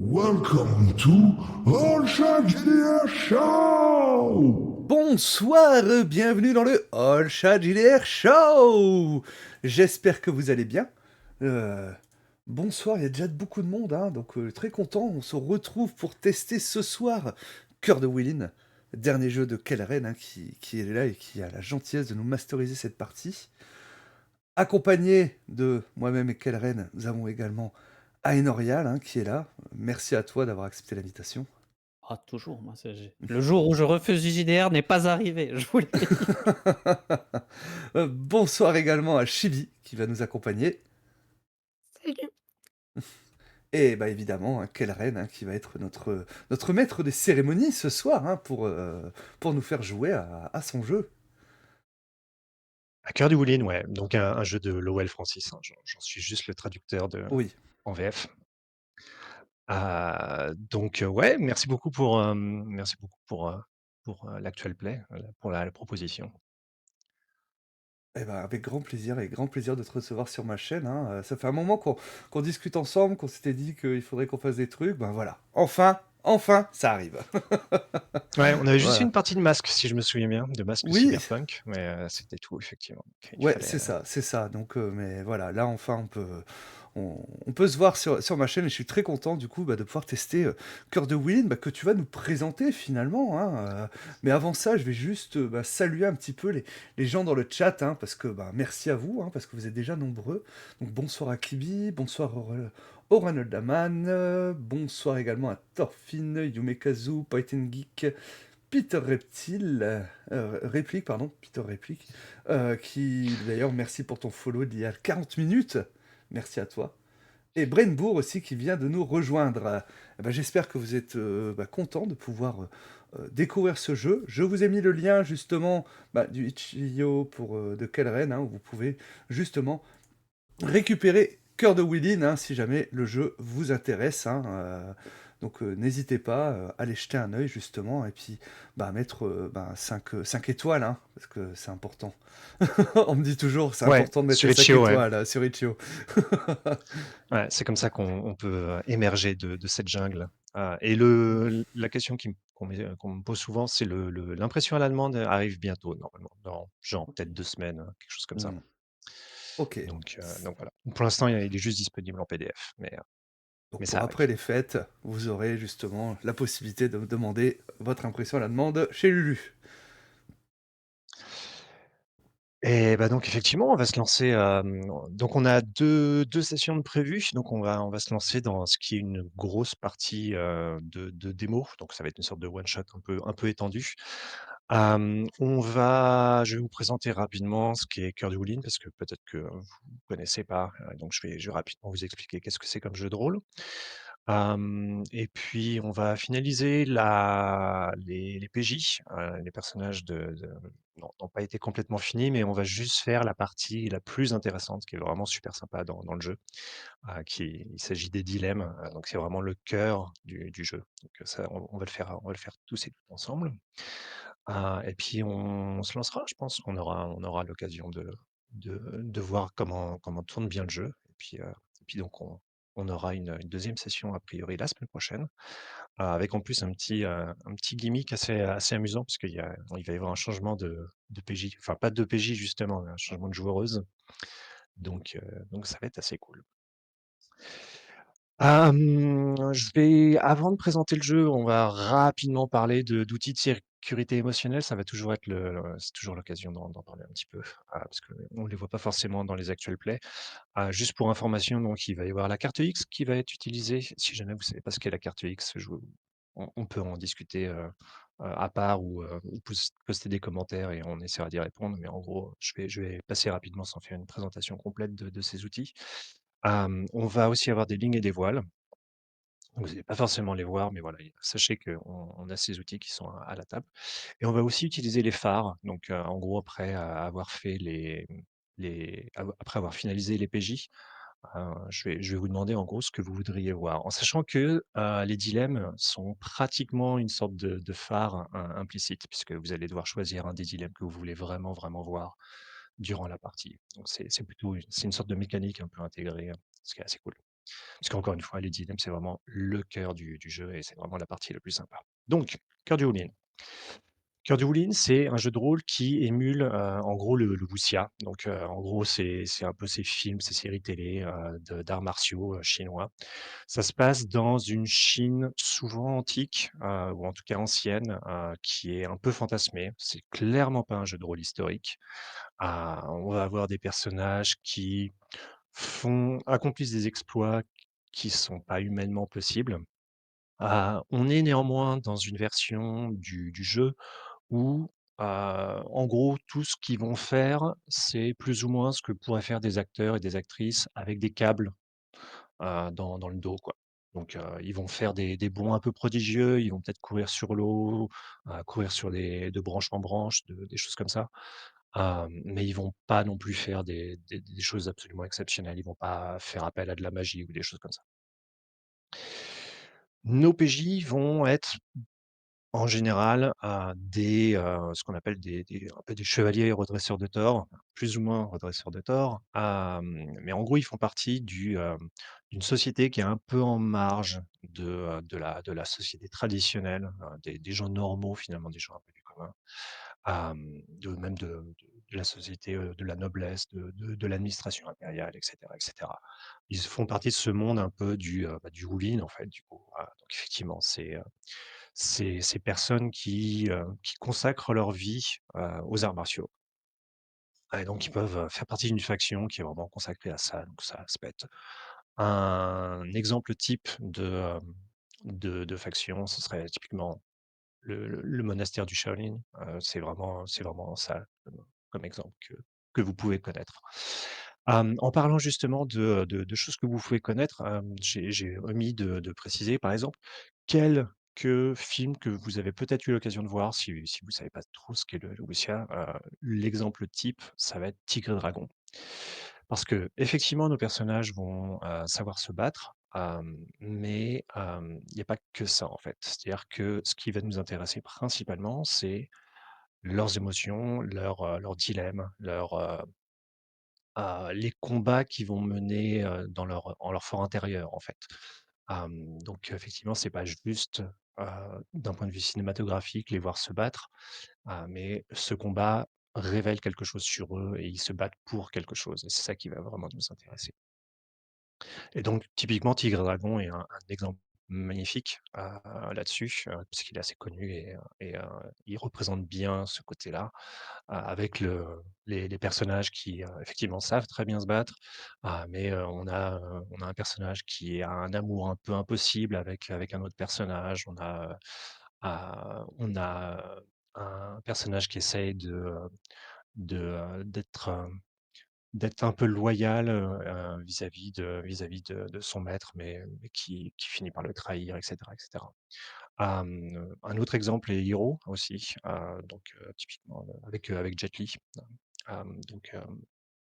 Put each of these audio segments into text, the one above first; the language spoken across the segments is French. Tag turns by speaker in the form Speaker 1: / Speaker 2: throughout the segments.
Speaker 1: Welcome to All Shark GDR Show!
Speaker 2: Bonsoir, bienvenue dans le All Chat JDR Show. J'espère que vous allez bien. Euh, Bonsoir, il y a déjà beaucoup de monde, hein, donc très content. On se retrouve pour tester ce soir Cœur de Willin, dernier jeu de Kellren, hein, qui est là et qui a la gentillesse de nous masteriser cette partie. Accompagné de moi-même et Kellren, nous avons également Aenorial, hein, qui est là. Merci à toi d'avoir accepté l'invitation.
Speaker 3: Ah, toujours, moi, le jour où je refuse du JDR n'est pas arrivé, je vous l'ai dit.
Speaker 2: Bonsoir également à Chibi qui va nous accompagner.
Speaker 3: Salut.
Speaker 2: Et bah évidemment, hein, Kellren, hein, qui va être notre maître des cérémonies ce soir, hein, pour nous faire jouer à son jeu.
Speaker 4: À Cœur du Woolin, ouais, donc un jeu de Lowell Francis, hein, j'en suis juste le traducteur
Speaker 2: Oui.
Speaker 4: en VF. Donc ouais, merci beaucoup pour, l'actual play, pour la proposition.
Speaker 2: Eh ben, avec grand plaisir et grand plaisir de te recevoir sur ma chaîne, hein. Ça fait un moment qu'on discute ensemble, qu'on s'était dit qu'il faudrait qu'on fasse des trucs. Ben voilà, enfin, ça arrive.
Speaker 4: Ouais, on avait juste fait
Speaker 2: Voilà.
Speaker 4: une partie de Masque, si je me souviens bien, de Masque
Speaker 2: Oui,
Speaker 4: Cyberpunk, mais c'était tout effectivement. Donc il
Speaker 2: ouais,
Speaker 4: fallait,
Speaker 2: c'est ça. Donc, mais voilà, là enfin on peut se voir sur ma chaîne et je suis très content du coup bah, de pouvoir tester Cœur de Willin bah, que tu vas nous présenter finalement, hein. Mais avant ça, je vais juste bah, saluer un petit peu les gens dans le chat, hein, parce que bah, merci à vous, hein, parce que vous êtes déjà nombreux. Donc bonsoir à Kibi, bonsoir Oran Daman, bonsoir également à Thorfinn, Yumekazu, Python Geek, Peter Reptile, Réplique, pardon, Peter Réplique, qui d'ailleurs, merci pour ton follow d'il y a 40 minutes, merci à toi. Et Brainbourg aussi qui vient de nous rejoindre. Ben, j'espère que vous êtes bah, content de pouvoir découvrir ce jeu. Je vous ai mis le lien justement bah, du itch.io de Kellren, hein, où vous pouvez justement récupérer Cœur de Willin, hein, si jamais le jeu vous intéresse, hein, donc n'hésitez pas à aller jeter un œil justement et puis bah, mettre 5 étoiles, hein, parce que c'est important. On me dit toujours c'est
Speaker 4: ouais,
Speaker 2: important de mettre
Speaker 4: sur
Speaker 2: les 5
Speaker 4: Itch.io, ouais.
Speaker 2: étoiles sur Itch.io.
Speaker 4: Ouais, c'est comme ça qu'on peut, émerger de cette jungle. Et la question qu'on me pose souvent, c'est l'impression à la demande arrive bientôt normalement, dans genre peut-être 2 semaines, quelque chose comme ça.
Speaker 2: Hmm. Ok.
Speaker 4: Donc voilà. Pour l'instant, il est juste disponible en PDF,
Speaker 2: Donc
Speaker 4: mais ça
Speaker 2: pour
Speaker 4: arrive.
Speaker 2: après les fêtes, vous aurez justement la possibilité de demander votre impression à la demande chez Lulu.
Speaker 4: Et bah, donc effectivement, on va se lancer, donc on a deux sessions de prévues. Donc on va se lancer dans ce qui est une grosse partie, de démo. Donc ça va être une sorte de one shot un peu étendu. Je vais vous présenter rapidement ce qu'est Cœur du Woolin parce que peut-être que vous ne connaissez pas, donc je vais rapidement vous expliquer qu'est-ce que c'est comme jeu de rôle. Et puis on va finaliser les PJ, les personnages n'ont pas été complètement finis, mais on va juste faire la partie la plus intéressante, qui est vraiment super sympa dans le jeu, il s'agit des dilemmes, donc c'est vraiment le cœur du jeu. Donc ça, on va le faire tous et toutes ensemble. Et puis on se lancera, je pense. On aura l'occasion de voir comment tourne bien le jeu. Et puis donc on aura une 2e session a priori la semaine prochaine, avec en plus un petit gimmick assez amusant parce il va y avoir un changement de PJ. Enfin pas de PJ justement, mais un changement de joueuse. Donc ça va être assez cool. Avant de présenter le jeu, on va rapidement parler d'outils de sécurité émotionnelle. Ça va toujours être c'est toujours l'occasion d'en parler un petit peu, parce qu'on ne les voit pas forcément dans les actual plays. Juste pour information, donc il va y avoir la carte X qui va être utilisée. Si jamais vous ne savez pas ce qu'est la carte X, on peut en discuter, à part ou poster des commentaires et on essaiera d'y répondre. Mais en gros, je vais passer rapidement sans faire une présentation complète de ces outils. On va aussi avoir des lignes et des voiles. Vous n'allez pas forcément les voir, mais voilà, sachez qu'on a ces outils qui sont à la table. Et on va aussi utiliser les phares. Donc, en gros, après avoir finalisé les PJ, je vais vous demander en gros ce que vous voudriez voir. En sachant que les dilemmes sont pratiquement une sorte de phare implicite, puisque vous allez devoir choisir un des dilemmes que vous voulez vraiment, vraiment voir durant la partie. Donc, c'est une sorte de mécanique un peu intégrée, ce qui est assez cool. Parce qu'encore une fois, les dilemmes, c'est vraiment le cœur du jeu et c'est vraiment la partie la plus sympa. Donc, Cœur du Houline. Cœur du Houline, c'est un jeu de rôle qui émule, en gros le wuxia. Donc, en gros, c'est un peu ces films, ces séries télé, de d'arts martiaux, chinois. Ça se passe dans une Chine souvent antique, ou en tout cas ancienne, qui est un peu fantasmée. C'est clairement pas un jeu de rôle historique. On va avoir des personnages qui accomplissent des exploits qui sont pas humainement possibles. On est néanmoins dans une version du jeu où, en gros, tout ce qu'ils vont faire, c'est plus ou moins ce que pourraient faire des acteurs et des actrices avec des câbles, dans le dos, quoi. Donc, ils vont faire des bonds un peu prodigieux, ils vont peut-être courir sur l'eau, courir sur de branche en branche, des choses comme ça. Mais ils vont pas non plus faire des choses absolument exceptionnelles. Ils vont pas faire appel à de la magie ou des choses comme ça. Nos PJ vont être en général, ce qu'on appelle des un peu des chevaliers redresseurs de tort, plus ou moins redresseurs de tort. Mais en gros, ils font partie d'une société qui est un peu en marge de la société traditionnelle, des gens normaux finalement, des gens un peu du commun. De la société, de la noblesse, de l'administration impériale et cetera et cetera. Ils font partie de ce monde un peu du Wulin en fait, du coup. Donc effectivement, c'est ces personnes qui consacrent leur vie, aux arts martiaux et donc ils peuvent, faire partie d'une faction qui est vraiment consacrée à ça. Donc ça peut être un exemple type de faction, ce serait typiquement le monastère du Shaolin. C'est vraiment ça comme exemple que vous pouvez connaître. En parlant justement de choses que vous pouvez connaître, j'ai omis de préciser, par exemple, quelques films que vous avez peut-être eu l'occasion de voir si vous savez pas trop ce qu'est le wuxia, l'exemple type, ça va être Tigre et Dragon. Parce qu'effectivement, nos personnages vont, savoir se battre, mais il y a pas que ça, en fait. C'est-à-dire que ce qui va nous intéresser principalement, c'est leurs émotions, leurs dilemmes, les combats qu'ils vont mener, en leur fort intérieur, en fait. Donc effectivement, c'est pas juste, d'un point de vue cinématographique, les voir se battre, mais ce combat révèle quelque chose sur eux et ils se battent pour quelque chose et c'est ça qui va vraiment nous intéresser. Et donc typiquement, Tigre et Dragon est un exemple magnifique, là-dessus, puisqu'il est assez connu et il représente bien ce côté-là, avec les personnages qui, effectivement savent très bien se battre, mais on a un personnage qui a un amour un peu impossible avec un autre personnage. On a un personnage qui essaye d'être un peu loyal, vis-à-vis de son maître, mais qui finit par le trahir et cetera et cetera. Un autre exemple est Hiro aussi, donc typiquement, avec Jet Li, donc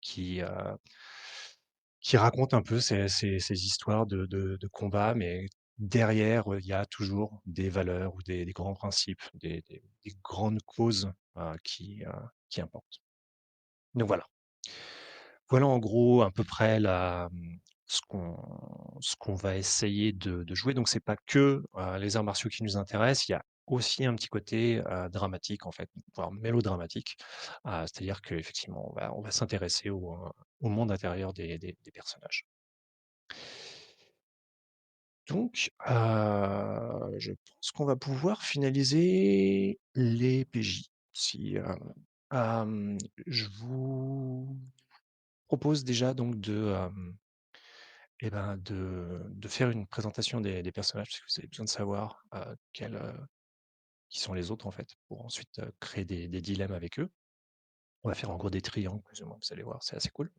Speaker 4: qui, heu, qui raconte un peu ces histoires de combat, mais derrière, il y a toujours des valeurs ou des grands principes, des grandes causes, qui importent. Donc voilà. Voilà en gros à peu près ce qu'on va essayer de jouer. Donc c'est pas que, les arts martiaux qui nous intéressent, il y a aussi un petit côté, dramatique en fait, voire mélodramatique. C'est-à-dire qu'effectivement on va s'intéresser au monde intérieur des personnages. Donc, je pense qu'on va pouvoir finaliser les PJ. Si, hem, je vous propose déjà donc de faire une présentation des personnages, parce que vous avez besoin de savoir, qui sont les autres, en fait, pour ensuite, créer des dilemmes avec eux. On va faire en gros des triangles plus ou moins, vous allez voir, c'est assez cool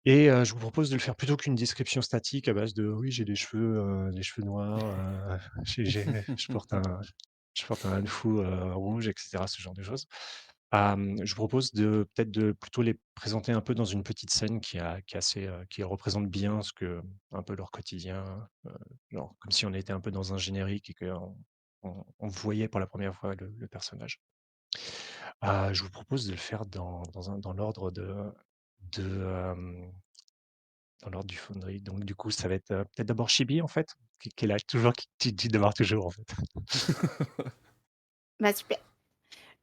Speaker 4: et je vous propose de le faire plutôt qu'une description statique à base de: «Oui, j'ai des cheveux noirs, je porte un hanfu, rouge» et cetera, ce genre de choses. Je vous propose peut-être de plutôt les présenter un peu dans une petite scène qui est assez, qui représente bien un peu leur quotidien, genre comme si on était un peu dans un générique et qu'on voyait pour la première fois le personnage. Je vous propose de le faire dans l'ordre de, dans l'ordre du Foundry. Donc du coup, ça va être, peut-être d'abord Chibi, en fait? Qui est là toujours, qui démarre toujours, en fait.
Speaker 5: Bah, super.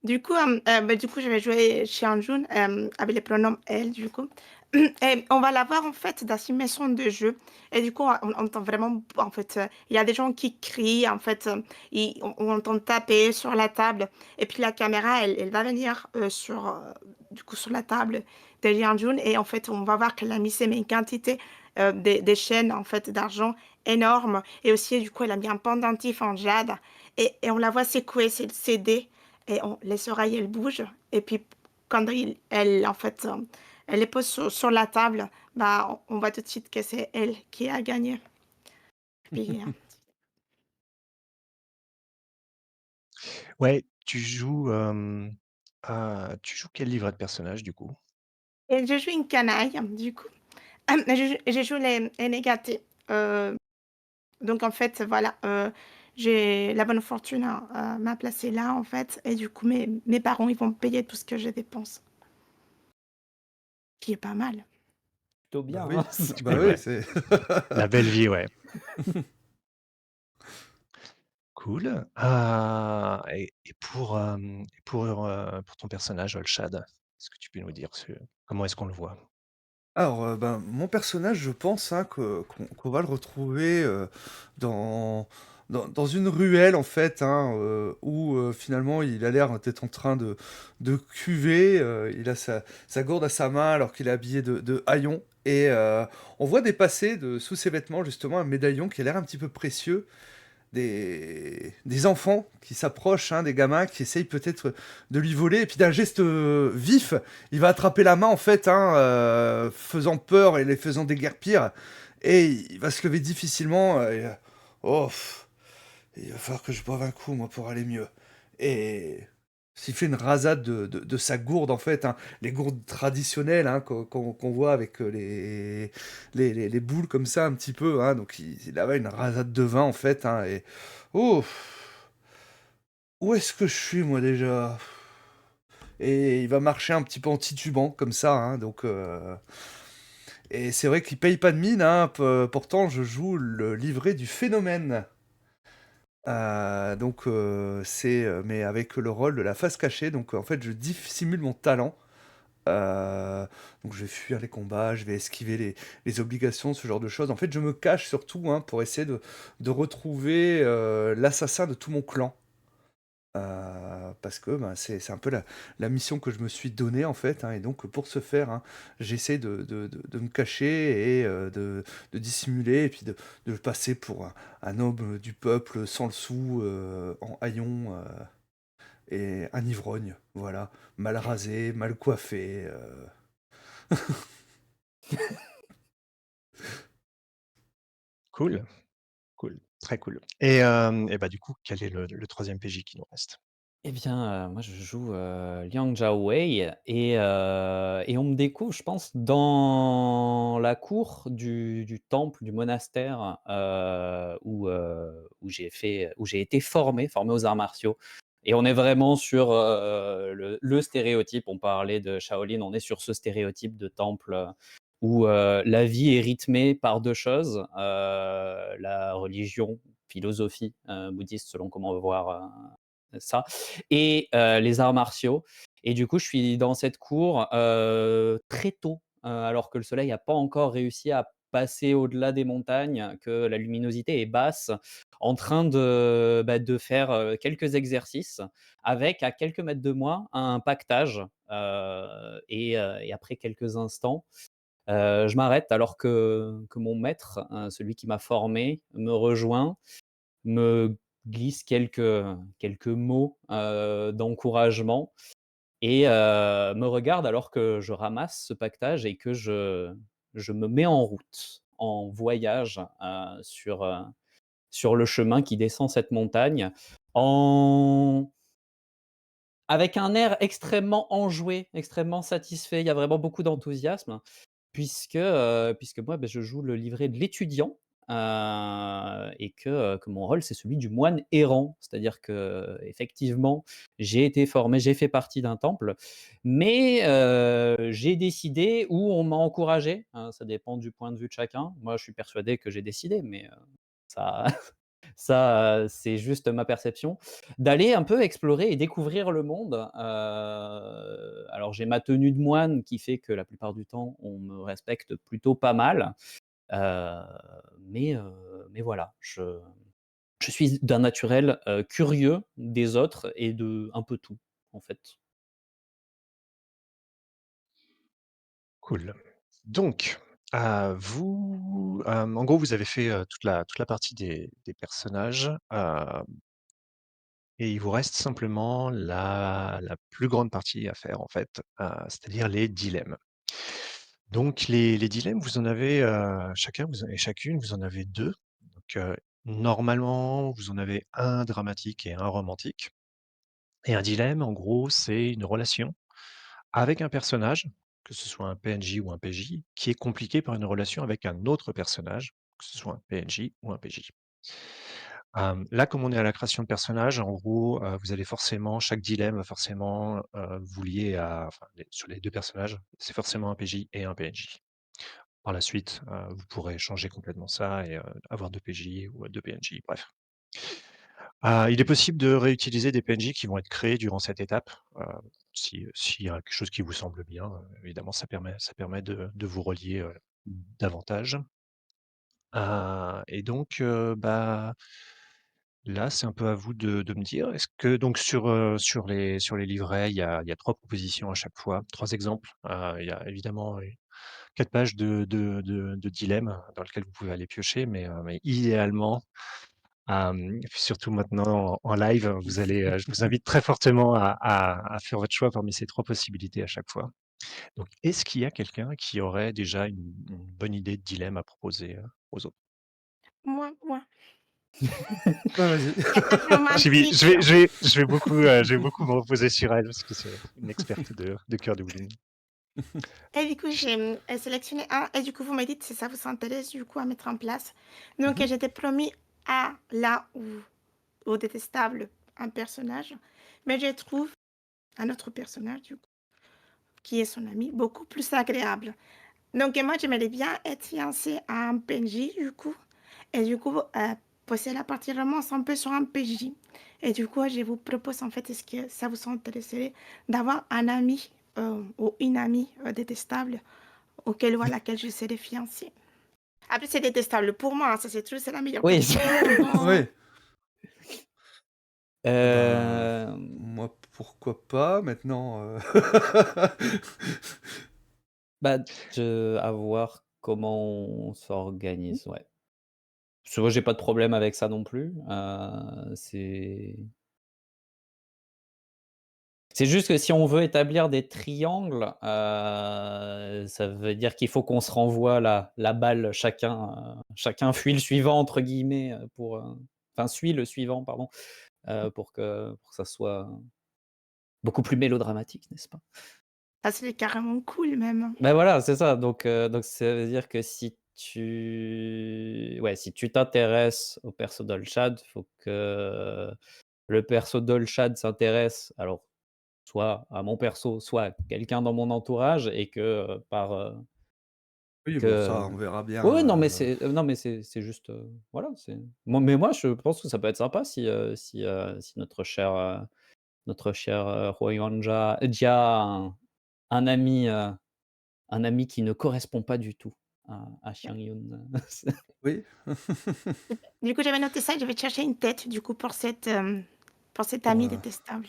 Speaker 5: Du coup, du coup, je vais jouer Xianjun, avec les pronoms elle, du coup. Et on va la voir, en fait, dans une maison de jeu. Et du coup, on entend vraiment, en fait, il y a des gens qui crient, en fait, on entend taper sur la table. Et puis la caméra, elle va venir du coup, sur la table de Xianjun. Et en fait, on va voir qu'elle a mis une quantité des chaînes, en fait, d'argent énorme. Et aussi, du coup, elle a mis un pendentif en jade. Et on la voit secouer ses CD et les oreilles, elles bougent. Et puis, quand en fait, elle les pose sur la table, bah, on voit tout de suite que c'est elle qui a gagné. Puis,
Speaker 4: Ouais, tu joues quel livret de personnage, du coup?
Speaker 5: et je joue une canaille, du coup. Je joue les négatés. Donc, en fait, voilà, j'ai la bonne fortune m'a placée là, en fait. Et du coup, mes parents, ils vont me payer tout ce que je dépense, qui est pas mal.
Speaker 3: Plutôt
Speaker 2: Bah
Speaker 3: bien,
Speaker 2: oui,
Speaker 3: hein.
Speaker 2: bah
Speaker 4: Et
Speaker 2: oui,
Speaker 4: ouais,
Speaker 2: c'est
Speaker 4: la belle vie, ouais. Cool. Pour ton personnage, Olshad, est-ce que tu peux nous dire comment est-ce qu'on le voit?
Speaker 2: Alors, ben, mon personnage, je pense, hein, qu'on va le retrouver, dans une ruelle, en fait, hein, où, finalement, il a l'air d'être en train de cuver, il a sa gourde à sa main alors qu'il est habillé de haillons et on voit dépasser sous ses vêtements, justement, un médaillon qui a l'air un petit peu précieux des enfants qui s'approchent, hein, des gamins qui essayent peut-être de lui voler, et puis d'un geste vif, il va attraper la main en fait, hein, faisant peur et les faisant déguerpir, et il va se lever difficilement. Oh, il va falloir que je boive un coup, moi, pour aller mieux. Et s'il fait une rasade de sa gourde, en fait, hein, les gourdes traditionnelles, hein, qu'on voit avec les boules comme ça, un petit peu. Hein, donc il avait une rasade de vin, en fait. Hein, et oh, où est-ce que je suis, moi, déjà? Et il va marcher un petit peu en titubant, comme ça. Hein, donc, et c'est vrai qu'il paye pas de mine. Hein, pourtant, je joue le livret du phénomène. Donc c'est, mais avec le rôle de la face cachée, donc en fait, je dissimule mon talent. Donc je vais fuir les combats, je vais esquiver les obligations, ce genre de choses. En fait, je me cache surtout, hein, pour essayer de retrouver, l'assassin de tout mon clan. Parce que, ben, c'est un peu la mission que je me suis donnée, en fait, hein, et donc pour ce faire, hein, j'essaie de me cacher et de dissimuler et puis de passer pour un homme du peuple sans le sou, en haillons, et un ivrogne, voilà. Mal rasé, mal coiffé,
Speaker 4: Cool, cool, très cool. Et bah, du coup, quel est le 3e PJ qui nous reste?
Speaker 3: Eh bien, moi je joue, Liang Jiawei et on me découvre, je pense, dans la cour du temple, du monastère, où j'ai été formé aux arts martiaux et on est vraiment sur, le stéréotype. On parlait de Shaolin, on est sur ce stéréotype de temple, où, la vie est rythmée par 2 choses, la religion, philosophie, bouddhiste selon comment on veut voir, ça et les arts martiaux et du coup, je suis dans cette cour, très tôt, alors que le soleil n'a pas encore réussi à passer au-delà des montagnes, que la luminosité est basse, en train de faire, quelques exercices avec, à quelques mètres de moi, un pactage, et après quelques instants, je m'arrête alors que mon maître, celui qui m'a formé, me rejoint, me glisse quelques mots, d'encouragement et me regarde alors que je ramasse ce pactage et que je me mets en route, en voyage, sur le chemin qui descend cette montagne, en avec un air extrêmement enjoué, extrêmement satisfait. Il y a vraiment beaucoup d'enthousiasme puisque moi, je joue le livret de l'étudiant et que mon rôle, c'est celui du moine errant. C'est-à-dire que effectivement, j'ai été formé, j'ai fait partie d'un temple, mais j'ai décidé ou on m'a encouragé, hein, ça dépend du point de vue de chacun. Moi, je suis persuadé que j'ai décidé, mais ça c'est juste ma perception, d'aller un peu explorer et découvrir le monde. Alors j'ai ma tenue de moine qui fait que la plupart du temps, on me respecte plutôt pas mal, heu, mais voilà, je suis d'un naturel, curieux des autres et de un peu tout, en fait.
Speaker 4: Cool. Donc, en gros, vous avez fait, toute la partie des personnages, et il vous reste simplement la plus grande partie à faire, en fait, c'est-à-dire les dilemmes. Donc les dilemmes, vous en avez, chacun vous et chacune, vous en avez 2. Donc, normalement, vous en avez un dramatique et un romantique. Et un dilemme, en gros, c'est une relation avec un personnage, que ce soit un PNJ ou un PJ, qui est compliqué par une relation avec un autre personnage, que ce soit un PNJ ou un PJ. Là, comme on est à la création de personnages, en gros, vous allez forcément chaque dilemme va forcément, vous lier à enfin, sur les 2 personnages, c'est forcément un PJ et un PNJ. Par la suite, vous pourrez changer complètement ça et avoir 2 PJ ou 2 PNJ, bref. Il est possible de réutiliser des PNJ qui vont être créés durant cette étape, s'il y a quelque chose qui vous semble bien, évidemment ça permet de vous relier, davantage. Et donc, là, c'est un peu à vous de me dire, est-ce que donc sur les livrets, il y a 3 propositions à chaque fois, 3 exemples. Il y a évidemment, 4 pages de dilemmes dans lesquels vous pouvez aller piocher, mais idéalement, surtout maintenant en live, je vous invite très fortement à faire votre choix parmi ces 3 possibilités à chaque fois. Donc, est-ce qu'il y a quelqu'un qui aurait déjà une bonne idée de dilemme à proposer, aux autres?
Speaker 5: Moi,
Speaker 2: Bah, vas-y.
Speaker 4: Je vais je
Speaker 5: romantique.
Speaker 4: vais je vais je vais beaucoup me reposer sur elle parce que c'est une experte de cœur de Wooling.
Speaker 5: Et du coup, j'ai, sélectionné un et du coup, vous me dites si ça vous intéresse, du coup, à mettre en place. Donc,
Speaker 2: Mmh.
Speaker 5: j'étais promis à là où au détestable un personnage, mais je trouve un autre personnage, du coup, qui est son ami, beaucoup plus agréable. Donc moi, j'aimerais bien être fiancée à un PNJ, du coup et du coup, pousser la partie romance un peu sur un PJ et du coup, je vous propose, en fait, est-ce que ça vous intéresserait d'avoir un ami, ou une amie, détestable auquel ou à laquelle je serai fiancée? Après, c'est détestable pour moi, hein, ça c'est sûr, c'est la meilleure
Speaker 3: Oui.
Speaker 5: personne du monde.
Speaker 2: Oui. Eh ben,
Speaker 3: Hem,
Speaker 2: moi, pourquoi pas? Maintenant,
Speaker 3: Bah, à voir comment on s'organise, ouais. Parce que moi, j'ai pas de problème avec ça non plus, c'est juste que si on veut établir des triangles, ça veut dire qu'il faut qu'on se renvoie la balle chacun «fuit le suivant» entre guillemets, enfin suit le suivant pardon, pour que ça soit beaucoup plus mélodramatique, n'est-ce pas?
Speaker 5: Ça serait carrément cool même.
Speaker 3: Ben voilà, c'est ça, donc ça veut dire que si tu t'intéresses au perso d'Olshad, faut que le perso d'Olshad s'intéresse, alors soit à mon perso, soit à quelqu'un dans mon entourage et que,
Speaker 2: oui, bon, ça,
Speaker 3: que
Speaker 2: on verra bien,
Speaker 3: ouais, non, mais c'est juste, voilà, moi, je pense que ça peut être sympa si notre cher, Huayuan Jia a un ami qui ne correspond pas du tout à Xiang Yun.
Speaker 2: oui.
Speaker 5: Du coup, j'avais noté ça et je vais chercher une tête, du coup, pour cet
Speaker 2: Pour,
Speaker 5: ami détestable.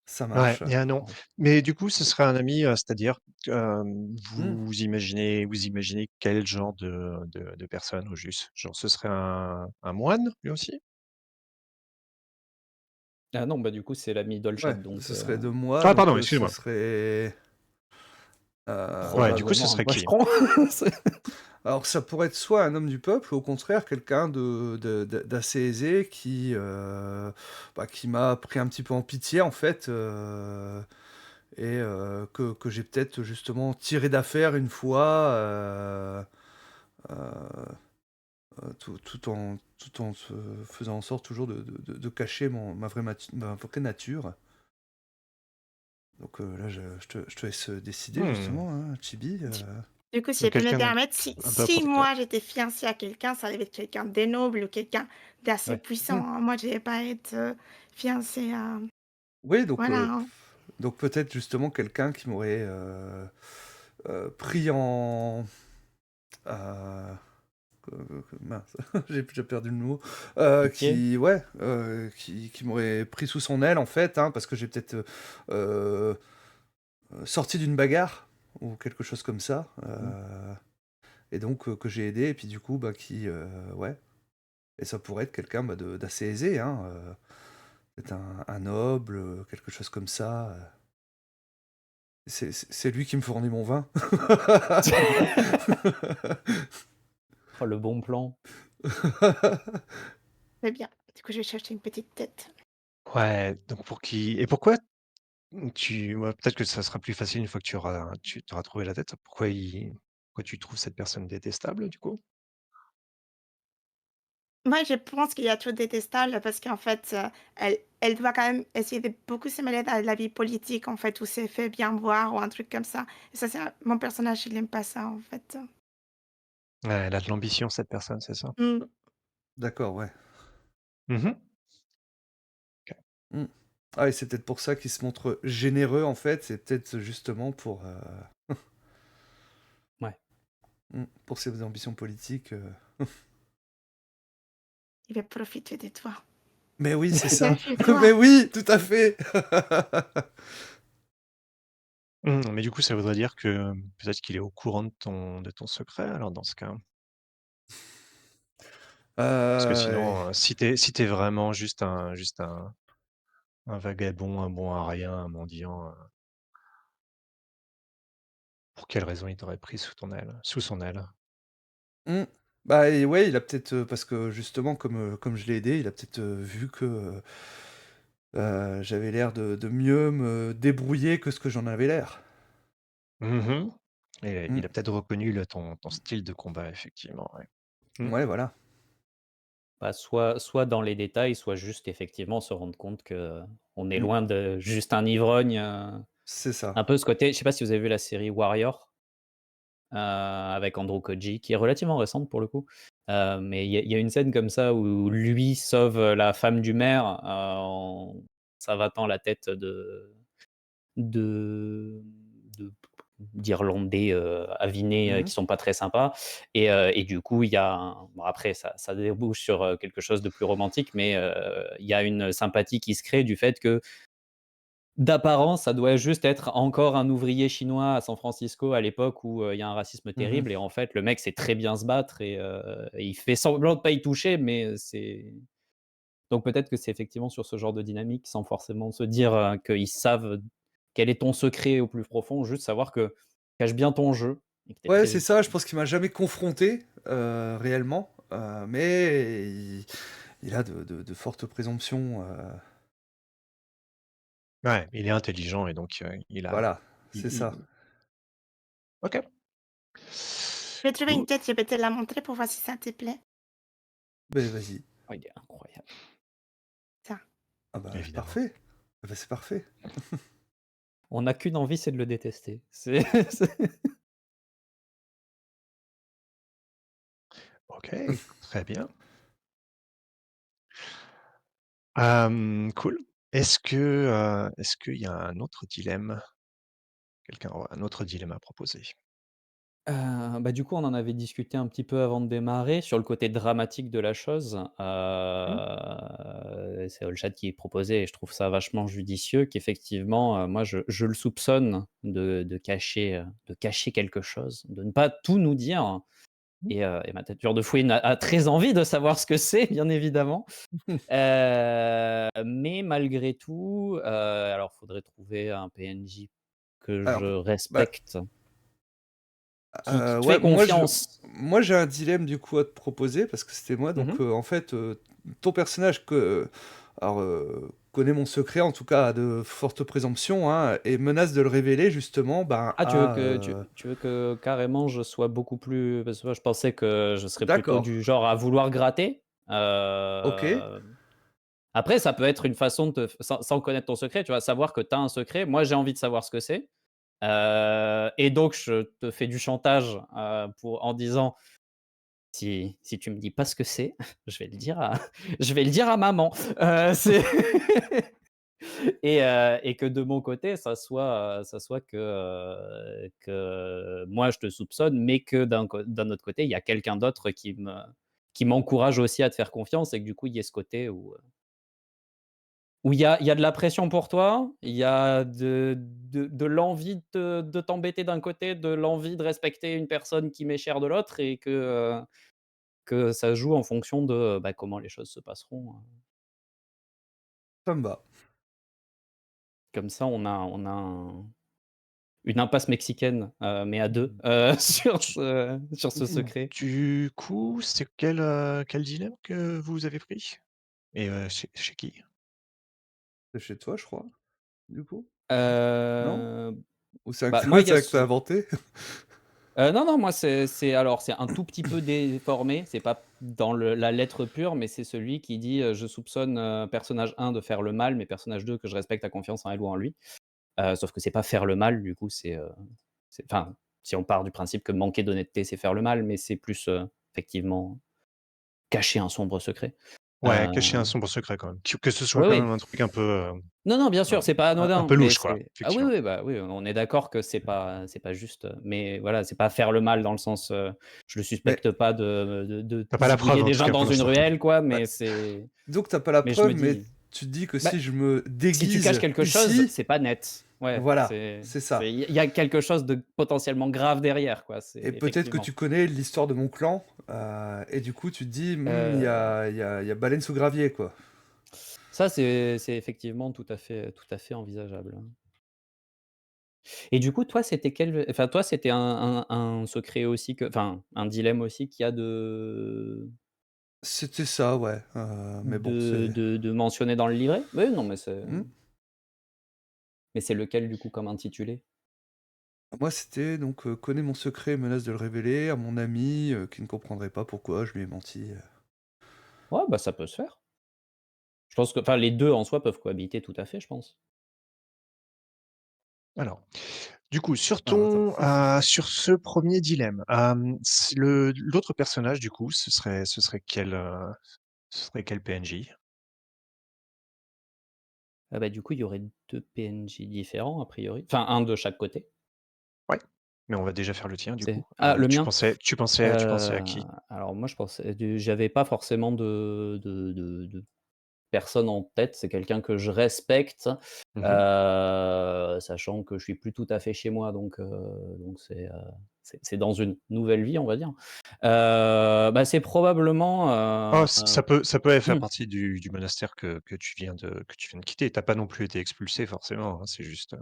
Speaker 2: ça
Speaker 4: Ouais,
Speaker 2: marche.
Speaker 4: il y a un nom. Mais du coup, ce serait un ami, c'est-à-dire,
Speaker 2: Mmh.
Speaker 4: vous imaginez quel genre de personne au juste? Genre, ce serait un moine, lui aussi?
Speaker 3: Ah non, bah, du coup, c'est l'ami
Speaker 2: Ouais,
Speaker 3: d'Olshad donc
Speaker 2: ce serait de moi,
Speaker 4: Ah pardon,
Speaker 2: donc ce
Speaker 4: excusez-moi.
Speaker 2: serait,
Speaker 4: Ouais, du coup, ce
Speaker 3: probablement un
Speaker 4: serait qui?
Speaker 3: bûcheron. C'est
Speaker 2: alors ça pourrait être soit un homme du peuple ou au contraire quelqu'un d'assez aisé qui, qui m'a pris un petit peu en pitié en fait, et que j'ai peut-être justement tiré d'affaire une fois, heu tout en faisant en sorte toujours de cacher ma vraie nature. Donc là, je te laisse décider
Speaker 4: Hmm.
Speaker 2: justement, hein, Chibi.
Speaker 5: Du coup, si
Speaker 4: Donc
Speaker 5: je peux me
Speaker 4: quelqu'un d'un
Speaker 5: permettre, si,
Speaker 4: un peu
Speaker 5: si
Speaker 4: protecteur.
Speaker 5: moi j'étais fiancée à quelqu'un, ça devait être quelqu'un de noble ou quelqu'un d'assez
Speaker 3: Ouais.
Speaker 5: puissant,
Speaker 2: Hmm.
Speaker 5: hein. Moi, je ne vais pas être fiancée à.
Speaker 2: Oui,
Speaker 5: Voilà, hein.
Speaker 2: donc peut-être justement quelqu'un qui m'aurait pris en... euh, mince, j'ai perdu le mot.
Speaker 3: Pitié.
Speaker 2: Qui m'aurait pris sous son aile en fait, hein, parce que j'ai peut-être sorti d'une bagarre ou quelque chose comme ça. Et donc que j'ai aidé, et puis du coup, ouais. Et ça pourrait être quelqu'un d'assez aisé, hein. Peut-être un noble, quelque chose comme ça. C'est lui qui me fournit mon vin.
Speaker 3: Oh, le bon plan.
Speaker 5: Très bien. Du coup, je vais chercher une petite tête.
Speaker 4: Ouais, donc pour qui et pourquoi ouais, peut-être que ça sera plus facile une fois que tu auras trouvé la tête. Pourquoi tu trouves cette personne détestable, du coup?
Speaker 5: Moi, je pense qu'il y a trop détestable parce qu'en fait, elle doit quand même essayer de beaucoup se mêler dans la vie politique, en fait, où c'est fait bien voir ou un truc comme ça. Et ça, mon personnage, il n'aime pas ça, en fait.
Speaker 4: Ouais, elle a de l'ambition, cette personne, c'est ça?
Speaker 5: Mm.
Speaker 2: D'accord, ouais.
Speaker 4: Mmh.
Speaker 2: Mm. Ah, et c'est peut-être pour ça qu'il se montre généreux, en fait. C'est peut-être justement
Speaker 3: Ouais.
Speaker 2: pour ses ambitions politiques.
Speaker 5: Il va profiter de toi.
Speaker 2: Mais oui, c'est
Speaker 5: Viens
Speaker 2: ça.
Speaker 5: chez toi.
Speaker 2: Mais oui, tout à fait.
Speaker 4: Mais du coup, ça voudrait dire que peut-être qu'il est au courant de ton secret alors dans ce cas? Parce que
Speaker 2: Euh,
Speaker 4: sinon, si t'es vraiment juste un vagabond, un bon à rien, un mendiant, pour quelle raison il t'aurait pris sous son aile?
Speaker 2: mm. Bah et ouais, il a peut-être parce que justement, comme je l'ai aidé, il a peut-être vu que j'avais l'air de mieux me débrouiller que ce que j'en avais l'air.
Speaker 4: Mmh. Et
Speaker 2: Mm.
Speaker 4: il a peut-être reconnu ton style de combat effectivement, ouais. Mmh.
Speaker 2: Ouais, voilà,
Speaker 3: Bah, soit dans les détails, soit juste effectivement se rendre compte que on est
Speaker 2: mm.
Speaker 3: loin de juste un ivrogne,
Speaker 2: C'est ça.
Speaker 3: un peu ce côté je sais pas si vous avez vu la série Warrior, avec Andrew Koji, qui est relativement récente pour le coup, mais il y a une scène comme ça où lui sauve, la femme du maire, en savatant la tête de d'Irlandais, avinés,
Speaker 2: Mhm.
Speaker 3: qui sont pas très sympas et du coup, il y a bon après ça débouche sur, quelque chose de plus romantique, mais il y a une sympathie qui se crée du fait que, d'apparence, ça doit juste être encore un ouvrier chinois à San Francisco à l'époque où, il y a un racisme
Speaker 2: Mhm.
Speaker 3: terrible et en fait, le mec sait très bien se battre et il fait semblant de pas y toucher, mais c'est donc peut-être que c'est effectivement sur ce genre de dynamique, sans forcément se dire, qu'ils savent quel est ton secret au plus profond, juste savoir que cache bien ton jeu et que tu es
Speaker 2: Ouais,
Speaker 3: très
Speaker 2: c'est ça. Je
Speaker 3: efficace.
Speaker 2: pense qu'il m'a jamais confronté réellement, mais il a de fortes présomptions.
Speaker 4: Ouais, il est intelligent et donc il a
Speaker 2: Voilà,
Speaker 4: il
Speaker 2: c'est ça.
Speaker 4: il OK.
Speaker 5: Je vais trouver une
Speaker 4: Cool.
Speaker 5: tête, je vais te la montrer pour voir si ça te plaît.
Speaker 2: Ben vas-y.
Speaker 3: Oh, il est incroyable.
Speaker 5: Ça.
Speaker 2: Ah bah
Speaker 4: Évidemment.
Speaker 2: parfait. Ah bah, c'est parfait.
Speaker 3: On n'a qu'une envie, c'est de le détester. C'est
Speaker 4: OK, très bien. Cool. Est-ce qu'il y a un autre dilemme? Quelqu'un aurait un autre dilemme à proposer?
Speaker 3: Bah, du coup, on en avait discuté un petit peu avant de démarrer sur le côté dramatique de la chose.
Speaker 4: Mmh.
Speaker 3: C'est Olchat qui proposait et je trouve ça vachement judicieux qu'effectivement, moi je le soupçonne de cacher quelque chose, de ne pas tout nous dire
Speaker 4: Mmh.
Speaker 3: et ma tête de fouine a très envie de savoir ce que c'est, bien évidemment. Mais malgré tout, alors faudrait trouver un PNJ que je
Speaker 2: Alors, bah,
Speaker 3: respecte, qui te
Speaker 2: ouais,
Speaker 3: fait confiance.
Speaker 2: moi j'ai un dilemme du coup à te proposer parce que c'était moi.
Speaker 3: Mmh
Speaker 2: Donc
Speaker 3: mh.
Speaker 2: en fait, ton personnage que, alors connaît mon secret, en tout cas, a de fortes présomptions, hein, et menace de le révéler justement, ben,
Speaker 3: Ah,
Speaker 2: à,
Speaker 3: tu veux que carrément je sois beaucoup plus parce que moi je pensais que je serais plutôt
Speaker 2: d'accord,
Speaker 3: du genre à vouloir gratter.
Speaker 2: OK,
Speaker 3: Après ça peut être une façon de te f sans connaître ton secret, tu vois? Savoir que tu as un secret. Moi, j'ai envie de savoir ce que c'est, et donc je te fais du chantage, pour en disant: Si tu me dis pas ce que c'est, je vais le dire à je vais le dire à maman». C'est et que de mon côté, ça soit que moi je te soupçonne, mais que d'un autre côté, il y a quelqu'un d'autre qui m'encourage aussi à te faire confiance et que du coup, il y ait ce côté où il y a de la pression pour toi, il y a de l'envie de t'embêter d'un côté, de l'envie de respecter une personne qui m'est chère de l'autre et que ça joue en fonction de, bah, comment les choses se passeront.
Speaker 2: ça me va.
Speaker 3: Comme ça, on a une impasse mexicaine, mais à 2 sur ce secret.
Speaker 4: Du coup, c'est quel dilemme que vous avez pris? Et chez qui?
Speaker 2: C'est chez toi, je crois, du coup? Non?
Speaker 3: Heu,
Speaker 2: Ou c'est un
Speaker 3: Bah, moi, il y a
Speaker 2: que tu
Speaker 3: ce
Speaker 2: inventé?
Speaker 3: non, non, moi, c'est un tout petit peu déformé, c'est pas dans la lettre pure, mais c'est celui qui dit, «Je soupçonne, personnage 1 de faire le mal, mais personnage 2 que je respecte, a confiance en elle ou en lui». Sauf que c'est pas faire le mal, du coup, enfin, si on part du principe que manquer d'honnêteté, c'est faire le mal, mais c'est plus, effectivement, cacher un sombre secret.
Speaker 4: Ouais, cacher un sombre secret quand même. Que ce soit
Speaker 3: Oui,
Speaker 4: quand
Speaker 3: oui.
Speaker 4: même un truc un peu,
Speaker 3: Non, non, bien sûr, c'est pas
Speaker 4: un
Speaker 3: anodin,
Speaker 4: peu
Speaker 3: mais
Speaker 4: louche quoi,
Speaker 3: c'est ah oui,
Speaker 4: effectivement.
Speaker 3: oui, bah, oui, on est d'accord que c'est pas juste, mais voilà, c'est pas faire le mal dans le sens, je le
Speaker 2: Mais
Speaker 3: suspecte pas de
Speaker 4: Tu as pas la preuve
Speaker 3: zigouiller
Speaker 4: en
Speaker 3: des
Speaker 4: tout
Speaker 3: gens
Speaker 4: cas
Speaker 3: dans
Speaker 4: pour
Speaker 3: une
Speaker 4: l'instant.
Speaker 3: ruelle, quoi,
Speaker 2: ouais, donc tu pas la
Speaker 3: mais je me
Speaker 2: preuve, mais
Speaker 3: dis
Speaker 2: tu te dis que
Speaker 3: bah,
Speaker 2: si je me
Speaker 3: si tu caches
Speaker 2: déguise
Speaker 3: quelque chose,
Speaker 2: ici,
Speaker 3: c'est pas net. Ouais,
Speaker 2: voilà, c'est ça.
Speaker 3: il y a quelque chose de potentiellement grave derrière, quoi, c'est
Speaker 2: Et peut-être que tu
Speaker 3: effectivement.
Speaker 2: connais l'histoire de mon clan, et du coup tu te dis: «Mmh,
Speaker 3: Heu,
Speaker 2: il y a baleine sous gravier, quoi».
Speaker 3: Ça, c'est effectivement tout à fait envisageable. Et du coup, toi, c'était toi, c'était un secret aussi enfin, un dilemme aussi qu'il y a
Speaker 2: C'était ça, ouais, mais bon, c'est
Speaker 3: de mentionner dans le livret? Oui, non,
Speaker 2: mmh?
Speaker 3: mais c'est lequel du coup comme intitulé?
Speaker 2: Moi, c'était donc, «Connais mon secret et menace de le révéler à mon ami, qui ne comprendrait pas pourquoi je lui ai menti».
Speaker 3: Ouais, bah, ça peut se faire. Je pense que enfin, les 2 en soi peuvent cohabiter tout à fait, je pense.
Speaker 4: Alors, du coup,
Speaker 2: Alors attends.
Speaker 4: sur ce premier dilemme, s le l'autre personnage du coup, ce serait quel PNJ?
Speaker 3: Ah bah, du coup, il y aurait 2 PNJ différents a priori, enfin un de chaque côté.
Speaker 4: Ouais, mais on va déjà faire le tien du coup.
Speaker 3: Le mien?
Speaker 4: Tu pensais à qui?
Speaker 3: Alors moi, j'avais pas forcément de personne en tête, c'est quelqu'un que je respecte,
Speaker 4: Mmh.
Speaker 3: sachant que je suis plus tout à fait chez moi, donc c'est dans une nouvelle vie, on va dire. Bah, c'est probablement,
Speaker 4: Oh, ça peut faire
Speaker 3: mmh,
Speaker 4: partie du monastère que tu viens de quitter. Tu as pas non plus été expulsé forcément, hein, c'est juste,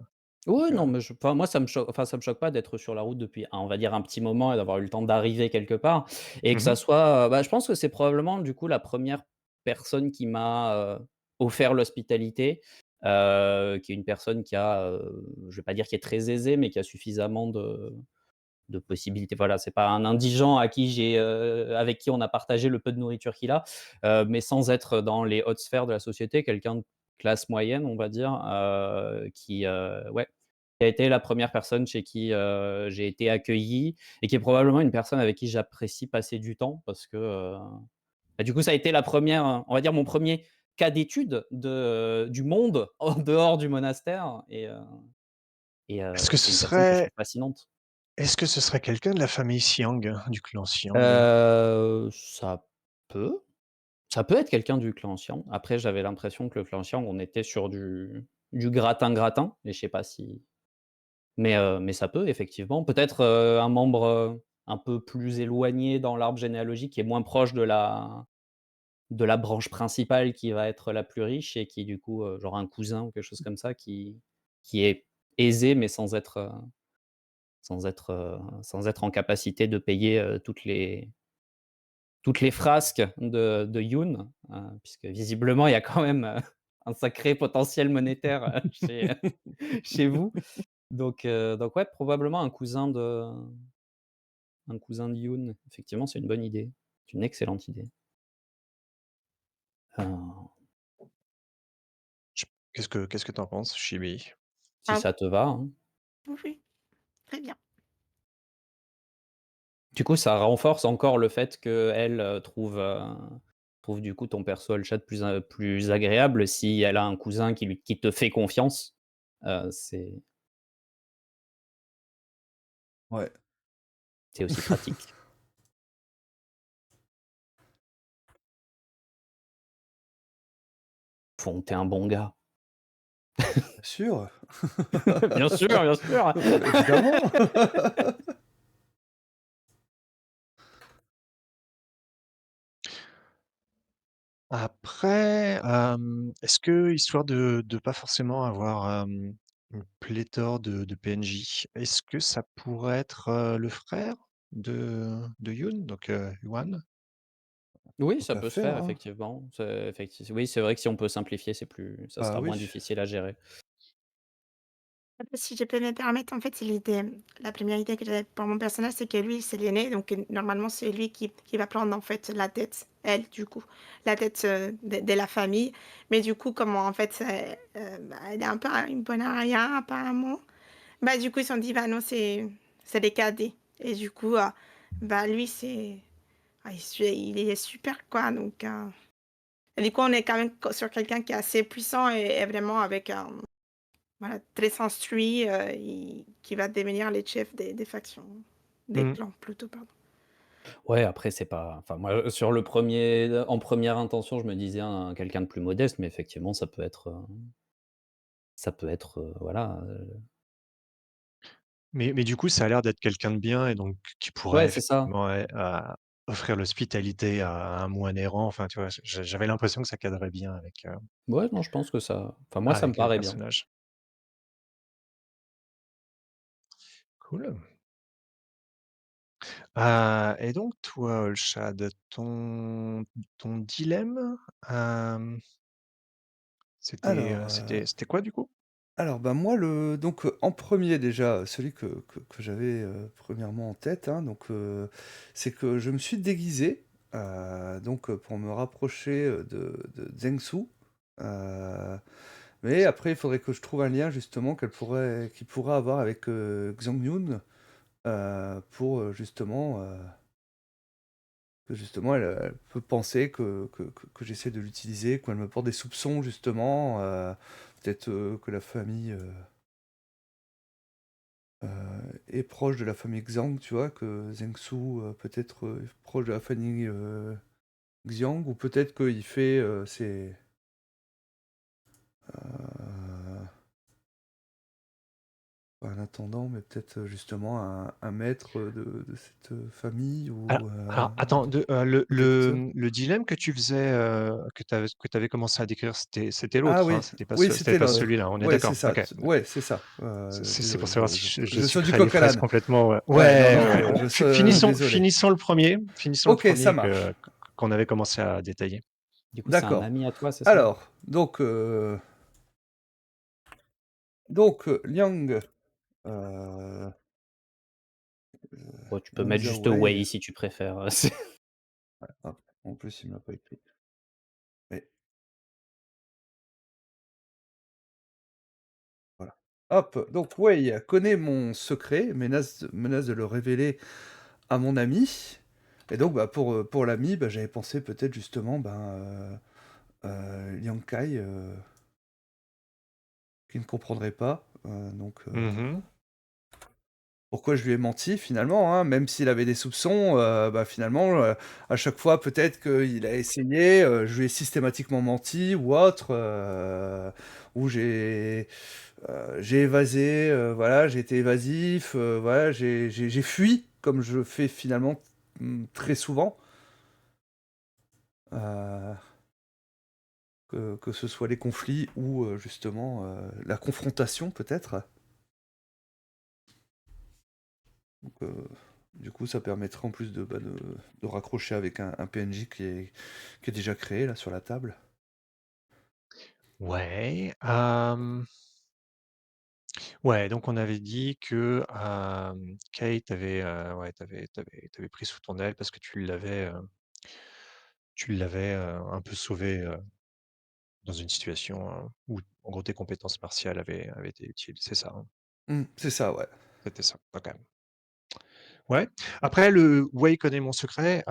Speaker 3: oui,
Speaker 4: heu
Speaker 3: non, mais enfin, moi, ça me choque pas d'être sur la route depuis, on va dire, un petit moment et d'avoir eu le temps d'arriver quelque part et que ça
Speaker 4: mmh.
Speaker 3: soit, bah, je pense que c'est probablement, du coup, la première personne qui m'a, offert l'hospitalité, qui est une personne qui a, je vais pas dire qui est très aisée, mais qui a suffisamment de possibilités. Voilà, c'est pas un indigent avec qui on a partagé le peu de nourriture qu'il a, mais sans être dans les hautes sphères de la société, quelqu'un de classe moyenne, on va dire, ouais, qui a été la première personne chez qui, j'ai été accueilli et qui est probablement une personne avec qui j'apprécie passer du temps parce que, bah, du coup, ça a été la première, on va dire mon premier cas d'étude du monde en dehors du monastère
Speaker 4: Est-ce que
Speaker 3: et
Speaker 4: ce
Speaker 3: c'est une personne que je
Speaker 4: serait
Speaker 3: trouve fascinante.
Speaker 4: est-ce que ce serait quelqu'un de la famille Siang, du clan Siang?
Speaker 3: Ça peut. Ça peut être quelqu'un du clan Xian. Après, j'avais l'impression que le clan Xian, on était sur du gratin-gratin et je sais pas si mais ça peut effectivement. Peut-être, un membre, un peu plus éloigné dans l'arbre généalogique qui est moins proche de la branche principale qui va être la plus riche et qui du coup, genre un cousin ou quelque chose comme ça qui est aisé mais sans être en capacité de payer, toutes les frasques de Yoon, puisque visiblement il y a quand même, un sacré potentiel monétaire, chez chez vous. Donc ouais, probablement un cousin de Youn. Effectivement, c'est une bonne idée. C'est une excellente idée. Heu,
Speaker 4: Je qu'est-ce que tu en penses, Chibi?
Speaker 3: Si
Speaker 5: Ah
Speaker 3: ça te va, hein.
Speaker 5: oui, oui, très bien.
Speaker 3: Du coup, ça renforce encore le fait qu'elle, trouve du coup ton perso Olchat plus agréable si elle a un cousin qui te fait confiance. C'est
Speaker 2: Ouais,
Speaker 3: c'est aussi pratique. Fond, tu un bon gars.
Speaker 2: bien sûr.
Speaker 3: Bien sûr, bien sûr.
Speaker 2: Évidemment.
Speaker 4: Après, est-ce que, histoire de pas forcément avoir, une pléthore de PNJ, est-ce que ça pourrait être, le frère de Yoon, donc Hwan?
Speaker 3: Oui,
Speaker 2: Tant
Speaker 3: ça
Speaker 2: qu'à
Speaker 3: peut se
Speaker 2: faire,
Speaker 3: faire
Speaker 2: hein.
Speaker 3: effectivement. Oui, c'est vrai que si on peut simplifier, ça
Speaker 2: Bah
Speaker 3: sera moins
Speaker 2: oui.
Speaker 3: difficile à gérer.
Speaker 5: Après, si je peux me permettre, en fait, c'est l'idée la première idée que j'avais pour mon personnage, c'est que lui, c'est l'aîné, donc normalement, c'est lui qui va prendre, en fait, la tête, elle, du coup, la tête, de la famille. Mais du coup, comme en fait, bah, elle est un peu une bonne à rien apparemment, bah, du coup, ils se sont dit: «Bah, non, c'est des cadets» et du coup, bah, lui, il est super, quoi, donc et du coup, on est quand même co sur quelqu'un qui est assez puissant et vraiment avec un voilà, très instruit, qui va devenir les chefs des factions, des
Speaker 4: Mmh.
Speaker 5: clans plutôt, pardon.
Speaker 3: Ouais, après c'est pas enfin moi, sur le premier en première intention, je me disais un quelqu'un de plus modeste, mais effectivement ça peut être, voilà,
Speaker 4: Mais du coup, ça a l'air d'être quelqu'un de bien et donc qui
Speaker 3: ouais,
Speaker 4: pourrait
Speaker 3: c'est ça.
Speaker 4: effectivement, ouais, offrir l'hospitalité à un moine errant. Enfin, tu vois? J'avais l'impression que ça cadrait bien
Speaker 3: Ouais, non, je pense que ça enfin moi ça me
Speaker 4: avec le
Speaker 3: paraît bien.
Speaker 4: personnage. Cool. Et donc toi, Olshad, ton dilemme, hem,
Speaker 2: Alors,
Speaker 4: c'était quoi du coup?
Speaker 2: bah, moi en premier déjà, celui que j'avais, premièrement en tête, hein, c'est que je me suis déguisé, pour me rapprocher, de Zheng-Su, heu, mais après il faudrait que je trouve un lien justement qu'il pourrait avoir avec, Xiong pour, justement elle peut penser que j'essaie de l'utiliser, qu'elle me porte des soupçons justement, peut-être, que la famille, est proche de la famille Xiang, tu vois? Que Zheng Su, peut-être, est proche de la famille, Xiang ou peut-être qu'il fait, ses, heu, pas un intendant, mais peut-être, justement un maître, de cette, famille
Speaker 4: Alors
Speaker 2: ou,
Speaker 4: alors attends,
Speaker 2: ou quelque chose.
Speaker 4: le dilemme que tu faisais, que tu avais commencé à décrire, c'était
Speaker 2: Ah
Speaker 4: l'autre, hein?
Speaker 2: oui, oui,
Speaker 4: C'était
Speaker 2: c'était
Speaker 4: pas
Speaker 2: l'autre.
Speaker 4: celui-là, on est
Speaker 2: Ouais, c'est
Speaker 4: d'accord?
Speaker 2: ça,
Speaker 4: OK.
Speaker 2: ouais, c'est ça.
Speaker 4: C'est pour
Speaker 2: Désolé,
Speaker 4: savoir si je
Speaker 2: je saute du
Speaker 4: sucrais les
Speaker 2: coq à
Speaker 4: fraises
Speaker 2: l'âne.
Speaker 4: complètement, ouais.
Speaker 2: Ouais, non,
Speaker 4: Ouais,
Speaker 2: non,
Speaker 4: ouais, ouais.
Speaker 2: je
Speaker 4: Fi
Speaker 2: se
Speaker 4: finissons
Speaker 2: désolé.
Speaker 4: finissons le
Speaker 2: OK, ça
Speaker 4: premier
Speaker 2: marche.
Speaker 4: qu'on avait commencé à détailler.
Speaker 3: Du coup, c'est un
Speaker 2: D'accord.
Speaker 3: ami à toi, c'est ça?
Speaker 2: Alors, Liang, heu,
Speaker 3: Bon, tu peux
Speaker 2: Liang
Speaker 3: mettre juste
Speaker 2: Xiaowei,
Speaker 3: Wei si tu préfères, c'est
Speaker 2: hop, en plus il me l'a pas écrit. Mais voilà. Hop, donc Wei connaît mon secret, menace de le révéler à mon ami et donc bah, pour l'ami, bah, j'avais pensé peut-être justement, Liang Kai, qui ne comprendrait pas,
Speaker 4: Mmh.
Speaker 2: pourquoi je lui ai menti finalement, hein, même s'il avait des soupçons, bah, finalement, à chaque fois peut-être qu'il a essayé, je lui ai systématiquement menti ou autre, ou j'ai évasé, voilà, j'ai été évasif, voilà, j'ai fui comme je fais finalement, très souvent, heu, que ce soit les conflits ou, justement, la confrontation peut-être. Donc, du coup, ça permettrait en plus de raccrocher avec un PNJ qui est déjà créé là sur la table.
Speaker 4: Ouais, ouais, donc on avait dit que, Kate avait, ouais, t'avais pris sous ton aile parce que tu l'avais un peu sauvé dans une situation, où en gros tes compétences martiales avaient été utiles, c'est ça, hein?
Speaker 2: C'est ça, ouais.
Speaker 4: C'était ça, OK. Ouais. Après le «Ouais, il connaît mon secret»,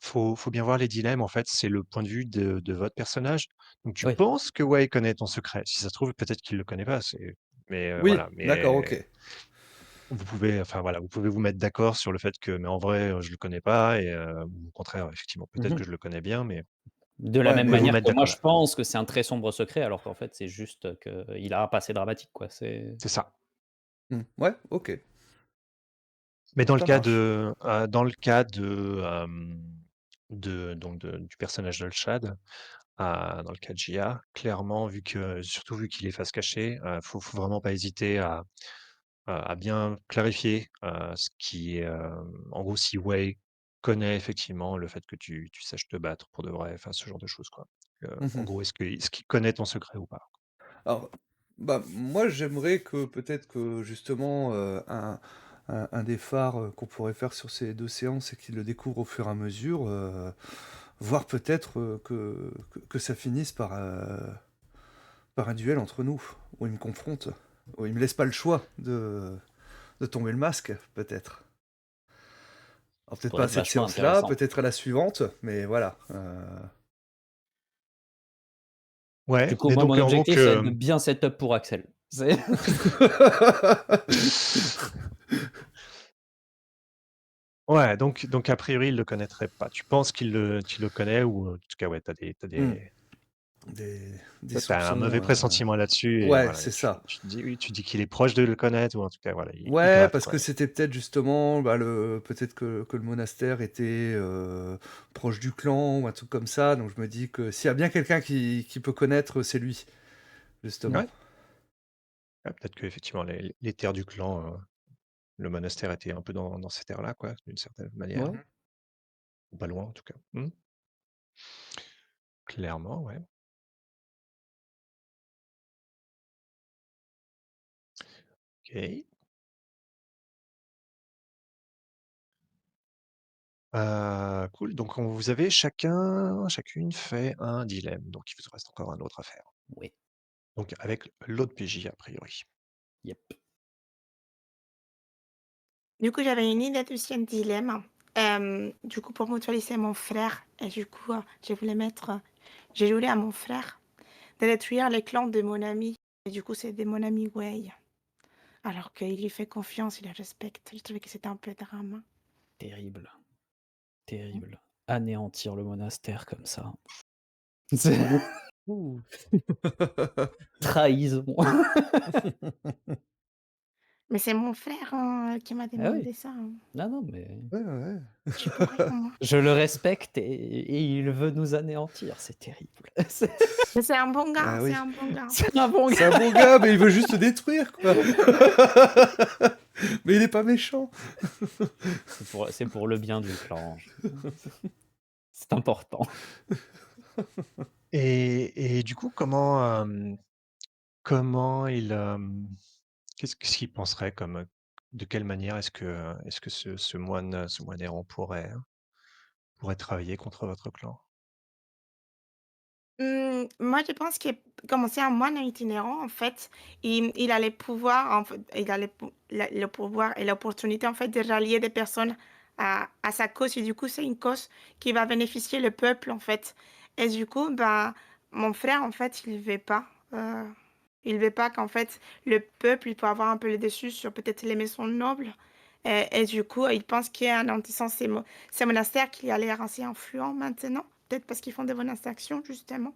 Speaker 4: faut bien voir les dilemmes, en fait, c'est le point de vue de votre personnage. Donc tu
Speaker 3: Oui.
Speaker 4: penses que ouais, il connaît ton secret. Si ça se trouve, peut-être qu'il le connaît pas, mais
Speaker 2: Oui,
Speaker 4: voilà,
Speaker 2: d'accord,
Speaker 4: mais
Speaker 2: OK.
Speaker 4: vous pouvez enfin voilà, vous pouvez vous mettre d'accord sur le fait que mais en vrai, je le connais pas et ou au contraire, effectivement, peut-être
Speaker 3: Mmh.
Speaker 4: que je le connais bien, mais
Speaker 3: De la
Speaker 2: Ouais,
Speaker 3: même
Speaker 4: vous pouvez vous
Speaker 3: manière
Speaker 4: mettre
Speaker 3: que moi
Speaker 4: d'accord
Speaker 3: je
Speaker 4: là.
Speaker 3: pense que c'est un très sombre secret, alors qu'en fait c'est juste qu'il a un passé dramatique, quoi. C'est
Speaker 4: C'est ça.
Speaker 2: Ouais, OK,
Speaker 4: Mais
Speaker 2: ça marche.
Speaker 4: dans le cas de donc du personnage d'Olshad, dans le cas de Jia, clairement, surtout vu qu'il est face cachée, faut vraiment pas hésiter à bien clarifier, ce qui est, en gros, si Wei connaît effectivement le fait que tu saches te battre pour de vrai, enfin, ce genre de choses, quoi. En
Speaker 2: Mmh.
Speaker 4: gros, est-ce qu'il connaît ton secret ou pas?
Speaker 2: Alors, bah, moi, j'aimerais que peut-être que justement, un des phares, qu'on pourrait faire sur ces 2 séances et qu'il le découvre au fur et à mesure, voire peut-être, que ça finisse par un duel entre nous, où il me confronte, où il me laisse pas le choix de tomber le masque, peut-être. Alors
Speaker 3: ça
Speaker 2: peut-être pas
Speaker 3: pourrait
Speaker 2: à
Speaker 3: être
Speaker 2: cette
Speaker 3: vachement
Speaker 2: séance-là,
Speaker 3: intéressant.
Speaker 2: peut-être à la suivante, mais voilà,
Speaker 3: Du
Speaker 4: Ouais,
Speaker 3: coup,
Speaker 4: mais
Speaker 3: moi,
Speaker 4: donc
Speaker 3: mon
Speaker 4: en gros
Speaker 3: objectif, ça va être
Speaker 4: que
Speaker 3: de bien set-up pour Axel. C'est
Speaker 4: ouais, donc a priori, il le connaîtrait pas. Tu penses qu'il le connaît ou en tout cas, ouais,
Speaker 2: mmh, des
Speaker 4: t'as un mauvais
Speaker 2: soupçons,
Speaker 4: pressentiment là-dessus et
Speaker 2: ouais,
Speaker 4: voilà,
Speaker 2: c'est
Speaker 4: tu
Speaker 2: ça.
Speaker 4: tu te dis oui, tu dis qu'il est proche de le connaître ou en tout cas, voilà, il
Speaker 2: Ouais,
Speaker 4: gratte,
Speaker 2: parce
Speaker 4: quoi.
Speaker 2: que c'était peut-être justement, bah, le peut-être que le monastère était, proche du clan ou un truc comme ça, donc je me dis que s'il y a bien quelqu'un qui peut connaître, c'est lui, justement.
Speaker 4: Ouais, ouais, peut-être qu'effectivement les terres du clan, le monastère était un peu dans ces terres-là, quoi, d'une certaine manière.
Speaker 3: ouais.
Speaker 4: Ou pas loin en tout cas. Clairement, ouais. OK. Cool, donc vous avez chacune fait un dilemme, donc il vous en reste encore un autre à faire.
Speaker 3: Oui.
Speaker 4: Donc avec l'autre PJ a priori.
Speaker 3: Yep.
Speaker 5: Du coup, j'avais une idée de un dilemme. Du coup, pour mutualiser mon frère, et du coup, je voulais mettre, j'ai voulu à mon frère de détruire les clans de mon ami. Et du coup, c'est de mon ami Wei. Alors qu'il lui fait confiance, il le respecte. Je trouvais que c'était un peu drame.
Speaker 3: Terrible. Terrible. Anéantir le monastère comme ça. C'est
Speaker 2: Ouh.
Speaker 3: trahison.
Speaker 5: Mais c'est mon frère qui m'a
Speaker 3: Ah oui.
Speaker 5: demandé ça, hein.
Speaker 3: Non, non, mais
Speaker 2: Ouais, ouais.
Speaker 5: Tu peux rien, moi.
Speaker 3: je le respecte et il veut nous anéantir, c'est terrible.
Speaker 5: Mais c'est un bon gars,
Speaker 2: Ah
Speaker 5: c'est
Speaker 2: oui.
Speaker 5: un bon gars.
Speaker 3: C'est un bon
Speaker 2: C'est
Speaker 3: gars.
Speaker 2: un bon gars, mais il veut juste te détruire, quoi. Mais il est pas méchant.
Speaker 3: C'est pour le bien du clan. C'est important.
Speaker 4: Et du coup, comment qu'est-ce qu'il penserait de quelle manière est-ce que ce moine errant pourrait travailler contre votre clan?
Speaker 5: Moi, je pense que comme c'est un moine itinérant, en fait, il a les pouvoirs, en fait, il a le pouvoir et l'opportunité, en fait, de rallier des personnes à sa cause. Et du coup, c'est une cause qui va bénéficier le peuple, en fait. Et du coup, bah, mon frère, en fait, il veut pas qu'en fait, le peuple, il peut avoir un peu le dessus sur peut-être les maisons nobles. Et du coup, il pense qu'en nantissant ces monastères, qu'il a l'air assez influent maintenant. Peut-être parce qu'ils font des bonnes actions, justement.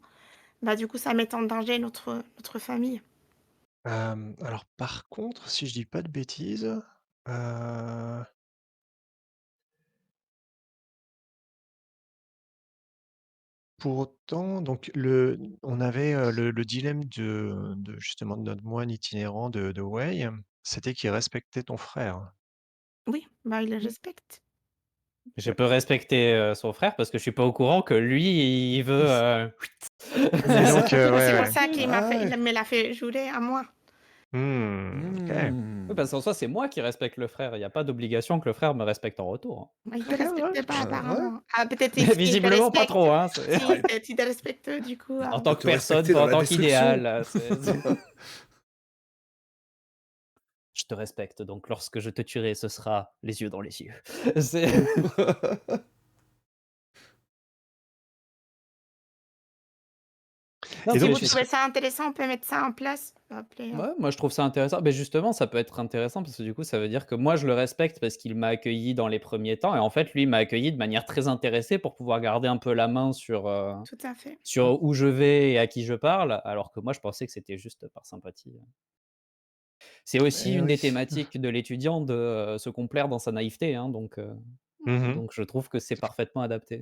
Speaker 5: Bah, du coup, ça met en danger notre famille.
Speaker 4: Alors par contre, si je dis pas de bêtises, heu, pour autant donc on avait, le dilemme de justement de notre moine itinérant de Wei, c'était qu'il respectait ton frère.
Speaker 5: Oui, bah, il le
Speaker 3: Mmh.
Speaker 5: respecte.
Speaker 3: Je peux respecter, son frère parce que je suis pas au courant que lui, il veut,
Speaker 4: Et donc,
Speaker 5: C'est
Speaker 4: ouais,
Speaker 5: pour
Speaker 4: ouais.
Speaker 5: ça qu'il
Speaker 2: Ah ouais.
Speaker 5: me l'a fait jurer à moi.
Speaker 4: OK.
Speaker 3: Oui, parce qu'en soi, c'est moi qui respecte le frère. Il y a pas d'obligation que le frère me respecte en retour, hein.
Speaker 5: Mais il te
Speaker 4: OK, ouais,
Speaker 5: respecte
Speaker 4: c'est
Speaker 5: pas
Speaker 4: pas
Speaker 2: Ouais.
Speaker 5: apparemment. Ah, peut-être
Speaker 3: Mais
Speaker 5: il te
Speaker 3: visiblement pas
Speaker 5: respecte.
Speaker 3: trop, hein, c'est
Speaker 5: Si, peut-être il te respecte du coup.
Speaker 3: en
Speaker 2: Il
Speaker 3: tant
Speaker 2: peut
Speaker 3: que
Speaker 2: te
Speaker 3: personne,
Speaker 2: respecter
Speaker 3: pas
Speaker 2: dans
Speaker 3: en
Speaker 2: la
Speaker 3: tant
Speaker 2: destruction.
Speaker 3: qu'idéal, Je te respecte, donc lorsque je te tuerai, ce sera les yeux dans les yeux. C'est non,
Speaker 4: et
Speaker 5: Si
Speaker 4: donc
Speaker 3: c'est
Speaker 5: vous
Speaker 4: tu
Speaker 3: c'est
Speaker 5: trouvez
Speaker 4: serais
Speaker 5: ça intéressant, on peut mettre ça en place. Après,
Speaker 3: ouais, moi je trouve ça intéressant. Beh, justement, ça peut être intéressant parce que du coup, ça veut dire que moi je le respecte parce qu'il m'a accueilli dans les premiers temps et en fait, lui, il m'a accueilli de manière très intéressée pour pouvoir garder un peu la main
Speaker 5: tout à fait.
Speaker 3: sur où je vais et à qui je parle, alors que moi je pensais que c'était juste par sympathie. C'est aussi
Speaker 2: Eh
Speaker 3: une des
Speaker 2: oui.
Speaker 3: thématiques de l'étudiant de, se complaire dans sa naïveté, hein,
Speaker 4: mmh
Speaker 3: donc je trouve que c'est parfaitement adapté.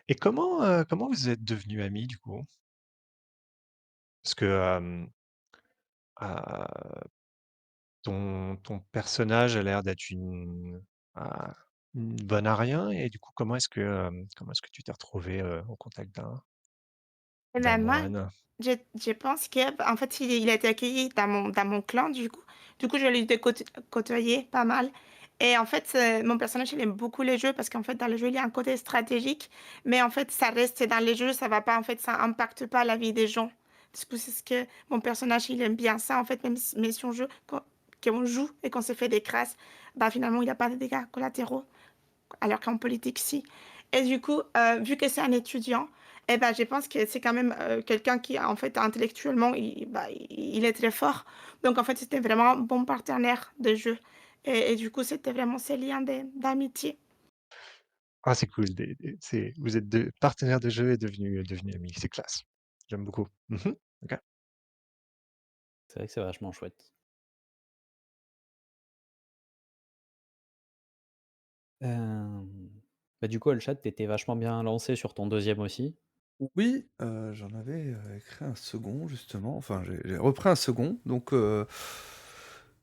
Speaker 4: et comment vous êtes devenus amis, du coup? Parce que, heu, ton personnage a l'air d'être ah, une bonne à rien et du coup, comment est-ce que tu t'es retrouvé, au contact
Speaker 5: Et
Speaker 4: d'un
Speaker 5: ben moi,
Speaker 4: moine?
Speaker 5: je pense que, bah, en fait, il a été accueilli dans mon clan, du coup. Du coup, je l'ai côtoyé pas mal. Et en fait, mon personnage, il aime beaucoup les jeux parce qu'en fait, dans les jeux, il y a un côté stratégique. Mais en fait, ça reste dans les jeux, ça va pas, en fait, ça impacte pas la vie des gens. Du coup, c'est ce que mon personnage, il aime bien ça. En fait, mais si on joue, qu'on joue et qu'on se fait des crasses, bah finalement, il n'y a pas de dégâts collatéraux alors qu'en politique, si. Et du coup, vu que c'est un étudiant, eh ben, je pense que c'est quand même quelqu'un qui, en fait, intellectuellement, il est très fort. Donc, en fait, c'était vraiment un bon partenaire de jeu. Et du coup, c'était vraiment ces liens d'amitié.
Speaker 4: Ah, c'est cool, c'est vous êtes de partenaires de jeu et devenus amis, c'est classe. J'aime beaucoup. Mmh. OK.
Speaker 3: C'est vrai que c'est vachement chouette. Hem, Bah, du coup, Olchat, tu étais vachement bien lancé sur ton deuxième aussi.
Speaker 2: Oui, j'en avais, écrit un second justement, enfin j'ai repris un second donc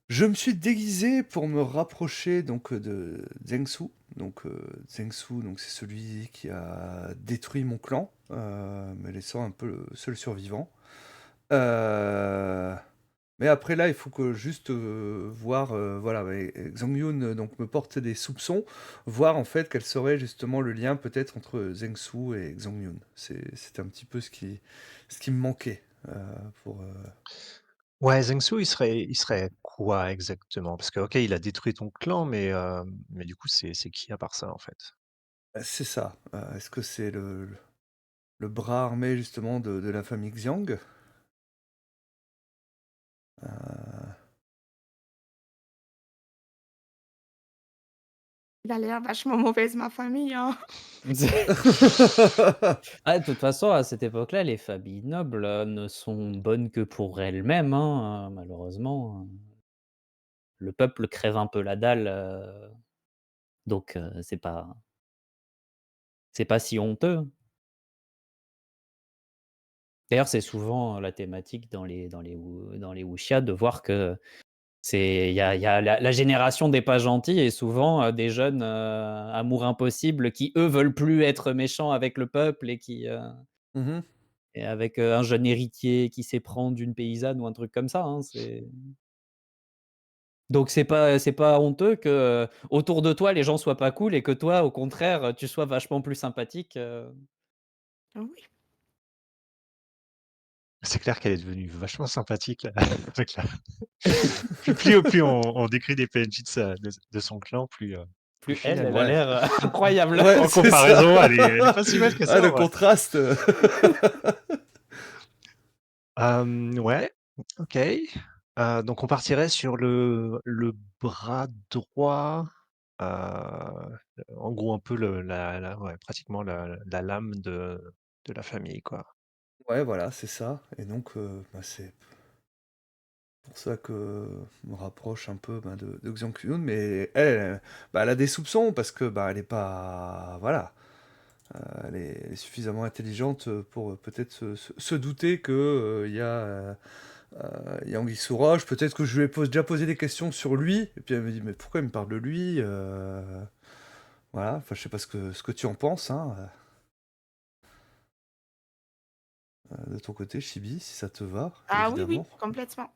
Speaker 2: je me suis déguisé pour me rapprocher donc, de Zheng Su. Donc, Zheng Su, donc c'est celui qui a détruit mon clan, me laissant un peu le seul survivant. Heu Mais après là, il faut que juste, voir, voilà, ouais, Zhang Yun, donc me porte des soupçons, voir en fait quel serait justement le lien peut-être entre Zheng Su et Zhang Yun. C'était un petit peu ce qui me manquait, pour,
Speaker 4: Ouais, Zheng Su, il serait quoi exactement? Parce que, OK, il a détruit ton clan, mais du coup, c'est qui à part ça, en fait?
Speaker 2: c'est ça, est-ce que c'est le bras armé justement de la famille Xiang? Heu
Speaker 5: Il a l'air vachement mauvaise, ma famille, hein.
Speaker 3: Ah, de toute façon, à cette époque-là, les familles nobles, ne sont bonnes que pour elles-mêmes, hein, malheureusement, le peuple crève un peu la dalle, donc c'est pas si honteux. D'ailleurs, c'est souvent, la thématique dans les wuxia de voir que il y a la génération des pas gentils et souvent, des jeunes, amours impossibles qui, eux, veulent plus être méchants avec le peuple
Speaker 2: Mmh.
Speaker 3: et avec, un jeune héritier qui s'éprend d'une paysanne ou un truc comme ça, hein, donc c'est pas honteux que, autour de toi, les gens soient pas cool et que toi, au contraire, tu sois vachement plus sympathique,
Speaker 5: Oui.
Speaker 4: C'est clair qu'elle est devenue vachement sympathique là, avec la plus on décrit des PNJ de son clan, plus
Speaker 3: plus elle, elle
Speaker 4: finalement,
Speaker 3: a
Speaker 2: Ouais,
Speaker 3: l'air, incroyable.
Speaker 2: ouais,
Speaker 4: en
Speaker 2: c'est ça.
Speaker 4: comparaison, elle est pas si mal que
Speaker 2: Ah
Speaker 4: ça,
Speaker 2: le
Speaker 4: en vrai.
Speaker 2: contraste,
Speaker 4: Ouais, OK. Donc on partirait sur le bras droit, en gros un peu la ouais, pratiquement la lame de la famille, quoi.
Speaker 2: Ouais, voilà, c'est ça et donc bah, c'est pour ça que je me rapproche un peu, bah, de Xiang Yun, mais elle, bah, elle a des soupçons parce que, bah, elle est pas voilà, elle est suffisamment intelligente, pour, peut-être se douter que, il y a anguille sous roche. Peut-être que je lui ai déjà posé des questions sur lui et puis elle me dit: «Mais pourquoi il me parle de lui?» Voilà, enfin, je sais pas ce que tu en penses, hein, de ton côté, Chibi, si ça te va,
Speaker 5: Ah oui, oui,
Speaker 2: évidemment.
Speaker 5: complètement.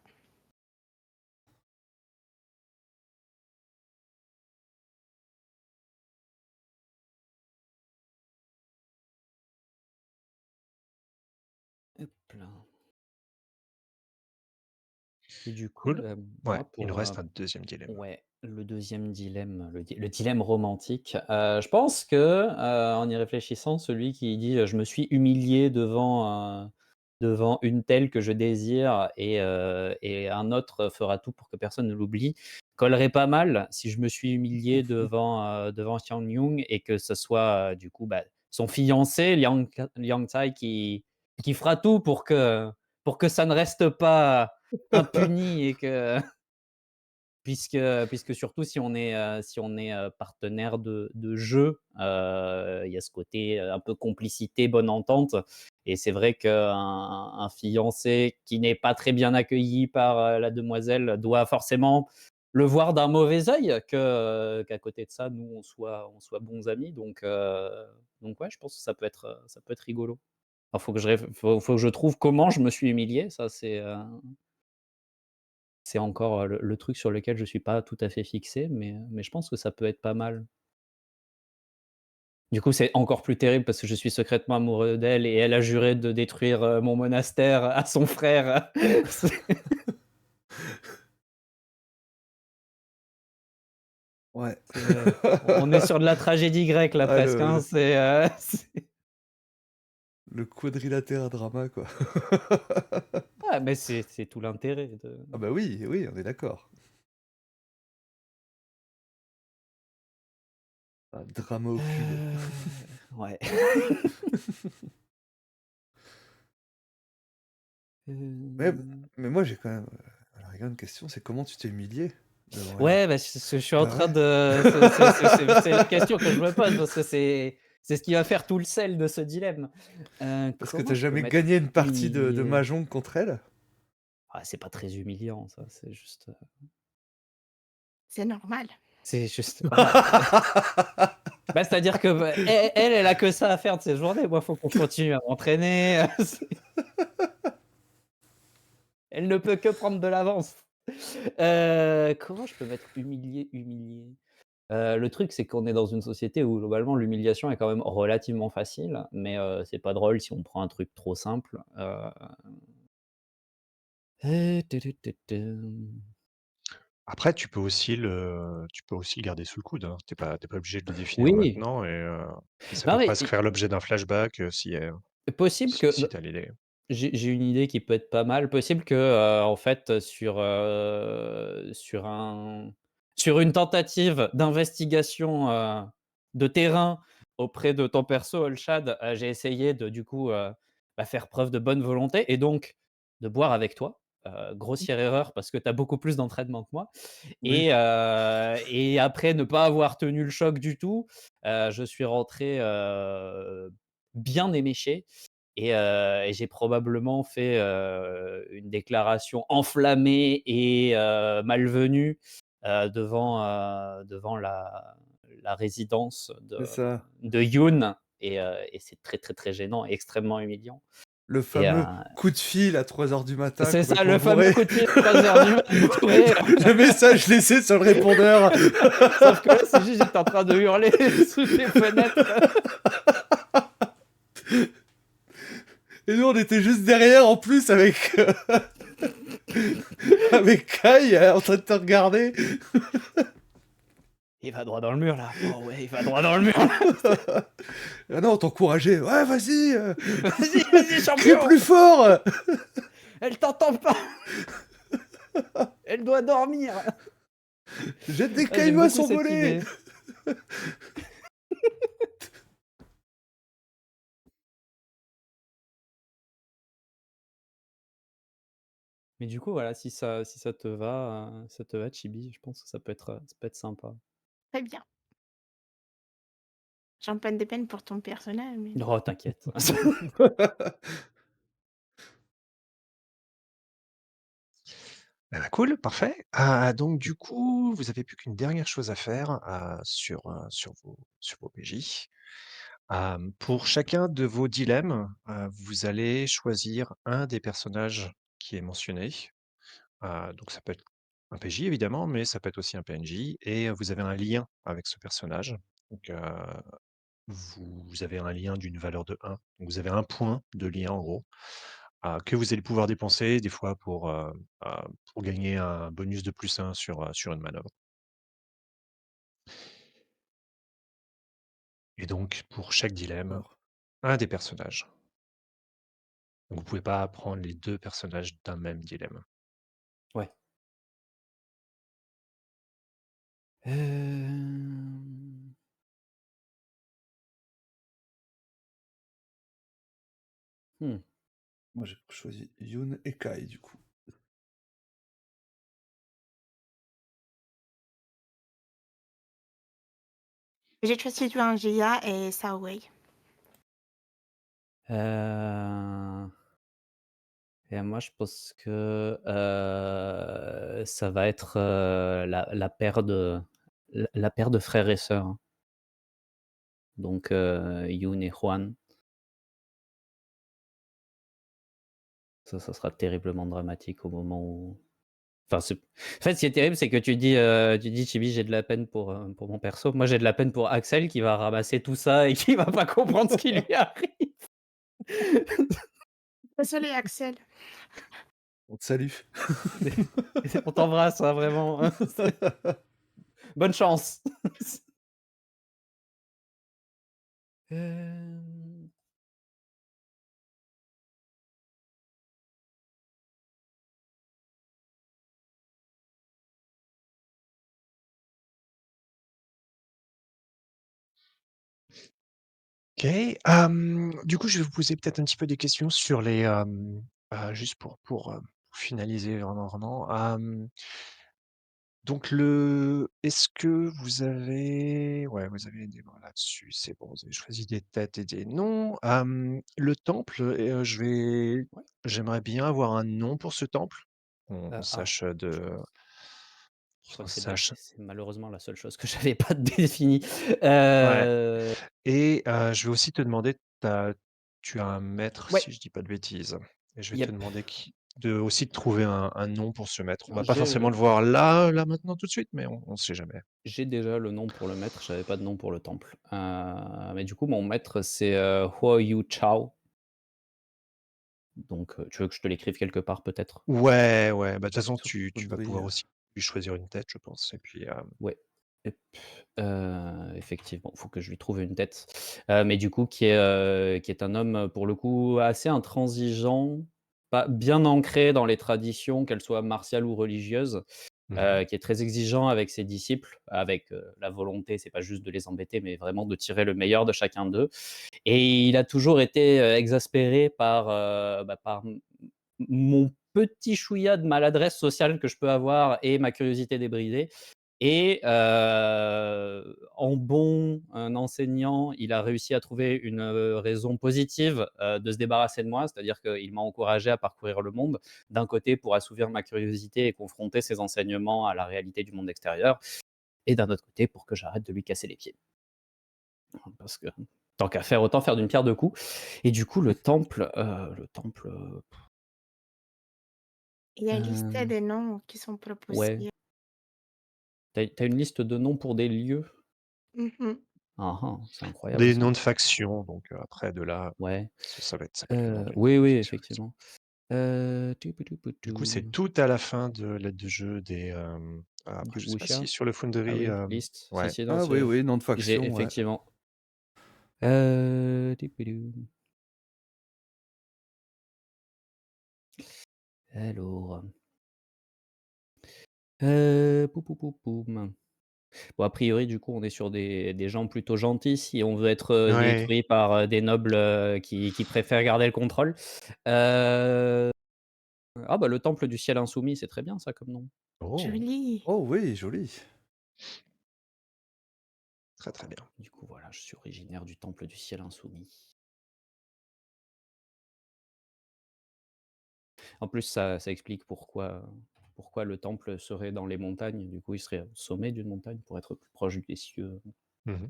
Speaker 3: Hop là. Et du coup,
Speaker 4: Cool. Ouais,
Speaker 3: moi
Speaker 4: il nous
Speaker 3: pour,
Speaker 4: reste un deuxième dilemme.
Speaker 3: ouais, le deuxième dilemme, le dilemme romantique, je pense que, en y réfléchissant, celui qui dit, «Je me suis humilié devant une telle que je désire et un autre fera tout pour que personne ne l'oublie», collerait pas mal si je me suis humilié devant Xiang Yun et que ce soit, du coup, bah, son fiancé Liang Tsai qui fera tout pour que ça ne reste pas impuni et que puisque surtout si on est partenaire de jeu, il y a ce côté, un peu complicité, bonne entente et c'est vrai qu'un fiancé qui n'est pas très bien accueilli par, la demoiselle doit forcément le voir d'un mauvais œil qu'à côté de ça, nous, on soit bons amis donc ouais, je pense que ça peut être rigolo. Alors faut que je trouve comment je me suis humilié, ça c'est encore, le truc sur lequel je suis pas tout à fait fixé, mais je pense que ça peut être pas mal. Du coup, c'est encore plus terrible parce que je suis secrètement amoureux d'elle et elle a juré de détruire, mon monastère à son frère. C'est
Speaker 2: Ouais.
Speaker 3: on est sur de la tragédie grecque là
Speaker 2: Ah,
Speaker 3: presque, hein, c'est
Speaker 2: le quadrilatère drama, quoi.
Speaker 3: ah mais c'est tout l'intérêt de
Speaker 2: Ah bah oui, oui, on est d'accord. Un drama au cube.
Speaker 3: Ouais.
Speaker 2: Mais,
Speaker 3: Hem,
Speaker 2: mais moi, j'ai quand même à la rigueur une question, c'est comment tu t'es humilié devant elle?
Speaker 3: ouais, bah, je suis en
Speaker 2: Bah
Speaker 3: train
Speaker 2: ouais.
Speaker 3: de c'est la question que je me pose parce que c'est ce qui va faire tout le sel de ce dilemme.
Speaker 2: Parce que
Speaker 3: Comment
Speaker 2: t'as
Speaker 3: je peux
Speaker 2: jamais
Speaker 3: m'être
Speaker 2: gagné une partie de
Speaker 3: humilié?
Speaker 2: Mahjong contre elle?
Speaker 3: Ah, c'est pas très humiliant ça,
Speaker 5: C'est normal.
Speaker 3: c'est juste bah, bah, c'est-à-dire que, bah, elle a que ça à faire de ses journées. Moi, faut qu'on continue à m'entraîner, elle ne peut que prendre de l'avance. Comment je peux m'être humilié, humilié? Le truc, c'est qu'on est dans une société où globalement l'humiliation est quand même relativement facile, mais c'est pas drôle si on prend un truc trop simple, tu tu tu tum.
Speaker 4: Après, tu peux aussi le garder sous le coude, hein. Tu pas obligé de le définir
Speaker 3: Oui,
Speaker 4: maintenant et ça
Speaker 3: non
Speaker 4: peut
Speaker 3: mais
Speaker 4: presque faire l'objet d'un flashback,
Speaker 3: possible que
Speaker 4: si tu as l'idée.
Speaker 3: j'ai une idée qui peut être pas mal. Possible que, en fait, sur une tentative d'investigation, de terrain auprès de ton perso Olshad, j'ai essayé de du coup, bah, faire preuve de bonne volonté et donc de boire avec toi. Grossière erreur parce que tu as beaucoup plus d'entraînement que moi
Speaker 2: Oui,
Speaker 3: et après ne pas avoir tenu le choc du tout, je suis rentré, bien éméché et j'ai probablement fait, une déclaration enflammée et malvenue, devant la résidence
Speaker 2: c'est ça.
Speaker 3: de Yoon et c'est très, très, très gênant et extrêmement humiliant
Speaker 2: Le
Speaker 3: et
Speaker 2: fameux coup de fil à 3 heures du matin,
Speaker 3: c'est ça
Speaker 2: complètement
Speaker 3: le fameux
Speaker 2: bourré.
Speaker 3: coup de fil à 3:00 du mat bourré.
Speaker 2: Le message laissé sur le répondeur.
Speaker 3: Sauf que là, c'est juste j'étais en train de hurler sous tes fenêtres.
Speaker 2: Et nous, on était juste derrière en plus avec, avec Kai en train de te regarder.
Speaker 3: Il va droit dans le mur là. Oh ouais, il va droit dans le mur là.
Speaker 2: Ah non, t'encourageait. Ouais, vas-y,
Speaker 3: Vas-y, vas-y
Speaker 2: crie
Speaker 3: champion.
Speaker 2: plus fort.
Speaker 3: Elle t'entend pas. Elle doit dormir.
Speaker 2: Jette des
Speaker 3: Ah, j'aime
Speaker 2: cailloux à
Speaker 3: beaucoup
Speaker 2: son
Speaker 3: cette
Speaker 2: volet.
Speaker 3: idée. Mais du coup, voilà, si ça te va, Chibi, je pense que ça peut être sympa.
Speaker 5: Très bien. J'en peine des peines pour ton personnage, mais
Speaker 3: Oh, t'inquiète.
Speaker 4: Eh bah, cool, parfait. Donc du coup, vous avez plus qu'une dernière chose à faire, sur vos PJ. Pour chacun de vos dilemmes, vous allez choisir un des personnages qui est mentionné. Donc ça peut être un PJ évidemment, mais ça peut être aussi un PNJ et vous avez un lien avec ce personnage. Donc, vous avez un lien d'une valeur de 1. Donc vous avez un point de lien en gros, que vous allez pouvoir dépenser des fois pour gagner un bonus de +1 sur une manœuvre. Et donc pour chaque dilemme,
Speaker 2: D'accord.
Speaker 4: un des personnages. Donc vous pouvez pas prendre les 2 personnages d'un même dilemme.
Speaker 3: Ouais. Hem, mmh.
Speaker 2: Moi, j'ai choisi Yoon et Kai, du coup.
Speaker 5: J'ai choisi du Angia et Saowei.
Speaker 3: Heu et moi, je pense que, ça va être, la paire de la paire de frères et sœurs, hein. Donc Yoon et Hwan. Ça sera terriblement dramatique au moment où enfin, c'est en fait, ce qui est terrible, c'est que tu dis: «Chibi, j'ai de la peine pour mon perso». Moi, j'ai de la peine pour Axel qui va ramasser tout ça et qui va pas comprendre ce qui lui arrive.
Speaker 5: Désolée Axel.
Speaker 2: On te salue.
Speaker 3: On t'embrasse, hein, vraiment, hein. Bonne chance. Hem,
Speaker 4: OK, du coup, je vais vous poser peut-être un petit peu des questions sur juste pour finaliser vraiment. Donc est-ce que vous avez ouais, vous avez des bons là-dessus, c'est bon, vous avez choisi des têtes et des noms. Le temple,
Speaker 3: ouais,
Speaker 4: j'aimerais bien avoir un nom pour ce temple, qu'on
Speaker 3: ah,
Speaker 4: sache,
Speaker 3: je crois
Speaker 4: qu'on
Speaker 3: que
Speaker 4: sache
Speaker 3: c'est malheureusement la seule chose que j'avais pas définie.
Speaker 4: ouais.
Speaker 3: Heu,
Speaker 4: Et je vais aussi te demander, tu as un maître,
Speaker 3: ouais,
Speaker 4: si je dis pas de bêtises, et je vais te
Speaker 3: yep.
Speaker 4: demander aussi de trouver un nom pour ce maître. On va pas
Speaker 3: J'ai
Speaker 4: forcément le voir là, maintenant, tout de suite, mais on sait jamais.
Speaker 3: j'ai déjà le nom pour le maître, j'avais pas de nom pour le temple. Mais du coup, mon maître, c'est, Huo Yu Chao. Donc, tu veux que je te l'écrive quelque part peut-être?
Speaker 4: Ouais, ouais, bah, de toute façon,
Speaker 2: Sur
Speaker 4: tu
Speaker 2: votre
Speaker 4: vas
Speaker 2: grille.
Speaker 4: pouvoir aussi lui choisir une tête, je pense et puis,
Speaker 3: Ouais. Hop, effectivement, faut que je lui trouve une tête. Mais du coup, qui est un homme, pour le coup, assez intransigeant, pas bien ancré dans les traditions, qu'elles soient martiales ou religieuses,
Speaker 4: mmh
Speaker 3: qui est très exigeant avec ses disciples, avec, la volonté, c'est pas juste de les embêter, mais vraiment de tirer le meilleur de chacun d'eux. Et il a toujours été, exaspéré par, par mon petit chouïa de maladresse sociale que je peux avoir et ma curiosité débridée. Et en bon, un enseignant, il a réussi à trouver une, raison positive, de se débarrasser de moi. C'est-à-dire qu'il m'a encouragé à parcourir le monde, d'un côté pour assouvir ma curiosité et confronter ses enseignements à la réalité du monde extérieur et d'un autre côté pour que j'arrête de lui casser les pieds. Parce que tant qu'à faire, autant faire d'une pierre deux coups. Et du coup le temple,
Speaker 5: Il y a une liste
Speaker 3: heu,
Speaker 5: des noms qui sont
Speaker 3: ouais.
Speaker 5: proposés.
Speaker 3: Tu as une liste de noms pour des lieux?
Speaker 5: Mmh.
Speaker 3: Ah ah, c'est
Speaker 4: Pour
Speaker 3: incroyable
Speaker 4: des
Speaker 3: ça.
Speaker 4: noms de factions, donc après de là,
Speaker 3: Ouais.
Speaker 4: ça va être le nom
Speaker 3: Oui,
Speaker 4: d'une
Speaker 3: oui,
Speaker 4: faction, effectivement.
Speaker 3: effectivement.
Speaker 4: Du coup, c'est
Speaker 3: Toupoudoupoudou.
Speaker 4: tout à la fin de l'aide de jeu après
Speaker 3: Du
Speaker 4: je sais pas si
Speaker 3: wuxia?
Speaker 4: sur le
Speaker 3: Ah
Speaker 4: Foundry,
Speaker 3: oui, liste. Si,
Speaker 4: ouais.
Speaker 3: si, non,
Speaker 2: Ah oui,
Speaker 3: c'est
Speaker 2: oui, nom de
Speaker 3: j'ai
Speaker 2: faction, ouais.
Speaker 3: effectivement. Toupoudou. Alors, pou pou pou poum. Bon, a priori, du coup, on est sur des gens plutôt gentils si on veut être,
Speaker 4: Ouais.
Speaker 3: détruit par, des nobles, qui préfèrent garder le contrôle. Heu, ah bah, le temple du ciel insoumis, c'est très bien ça comme nom.
Speaker 4: Oh!
Speaker 5: Joli.
Speaker 2: Oh oui, joli.
Speaker 4: Très, très bien.
Speaker 3: Du coup, voilà, je suis originaire du temple du ciel insoumis. En plus, ça explique pourquoi le temple serait dans les montagnes. Du coup, il serait au sommet d'une montagne pour être plus proche des cieux.
Speaker 4: Mmh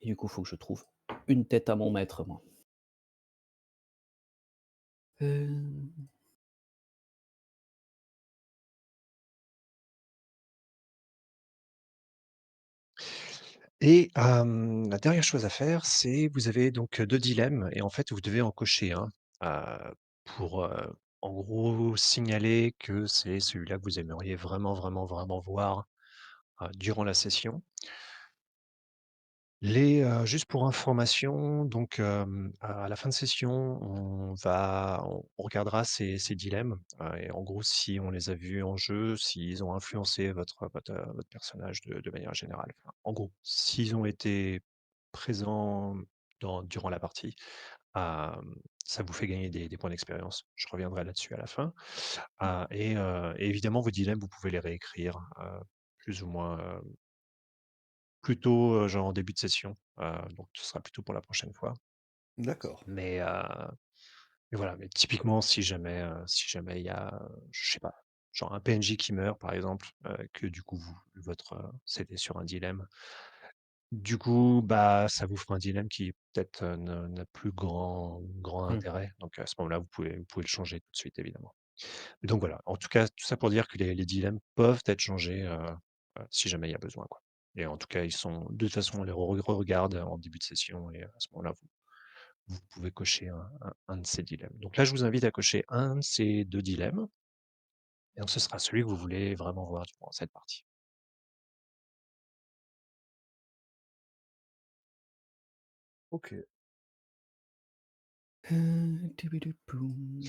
Speaker 3: Et du coup, il faut que je trouve une tête à mon maître, moi. Hem,
Speaker 4: Et la dernière chose à faire, c'est vous avez donc, 2 dilemmes et en fait, vous devez en cocher un, pour, en gros, signaler que c'est celui-là que vous aimeriez vraiment, vraiment, vraiment voir, durant la session. Juste pour information, donc, à la fin de session, on regardera ces dilemmes, et en gros, si on les a vus en jeu, s'ils ont influencé votre personnage de manière générale. Enfin, en gros, s'ils ont été présents durant la partie, ça vous fait gagner des points d'expérience. Je reviendrai là-dessus à la fin. Et évidemment, vos dilemmes, vous pouvez les réécrire, plus ou moins, plutôt, genre en début de session, donc ce sera plutôt pour la prochaine fois.
Speaker 2: D'accord.
Speaker 4: Mais, mais voilà, mais typiquement si jamais il y a, je sais pas, genre un PNJ qui meurt par exemple, que du coup c'était sur un dilemme. Du coup, bah, ça vous fera un dilemme qui peut-être, n'a plus grand
Speaker 3: mmh.
Speaker 4: intérêt. Donc à ce moment-là, vous pouvez le changer tout de suite évidemment. Donc voilà, en tout cas, tout ça pour dire que les dilemmes peuvent être changés, si jamais il y a besoin, quoi. Et en tout cas, ils sont de toute façon, on les regarde en début de session et à ce moment-là, vous pouvez cocher un de ces dilemmes. Donc là, je vous invite à cocher un de ces 2 dilemmes et donc ce sera celui que vous voulez vraiment voir durant cette partie.
Speaker 2: OK.
Speaker 3: Tibidipoum.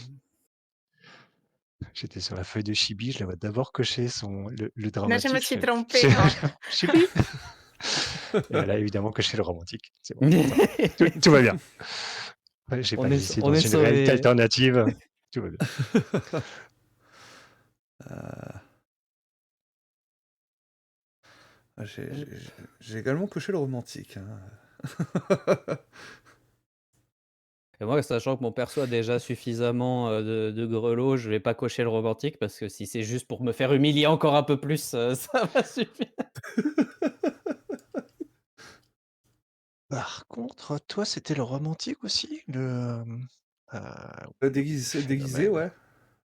Speaker 4: J'étais sur la feuille de Chibi, je la vois d'abord cocher le
Speaker 5: Non, je me
Speaker 4: dramatique, je
Speaker 5: suis
Speaker 4: fais:
Speaker 5: trompée, hein.
Speaker 4: «Chibi!» Et elle a évidemment coché le romantique. C'est bon, ça va. Tout va bien. Ouais, j'ai pas glissé
Speaker 3: On
Speaker 4: dans
Speaker 3: est
Speaker 4: une réalité
Speaker 3: sauvés.
Speaker 4: alternative, tout va bien.
Speaker 2: Heu, j'ai également coché le romantique, hein.
Speaker 3: Et moi, sachant que mon perso a déjà suffisamment, de grelots, je vais pas cocher le romantique parce que si c'est juste pour me faire humilier encore un peu plus, ça va suffire.
Speaker 4: Par contre, toi, c'était le romantique aussi? Oui,
Speaker 2: Déguisé,
Speaker 4: phénomène.
Speaker 2: ouais.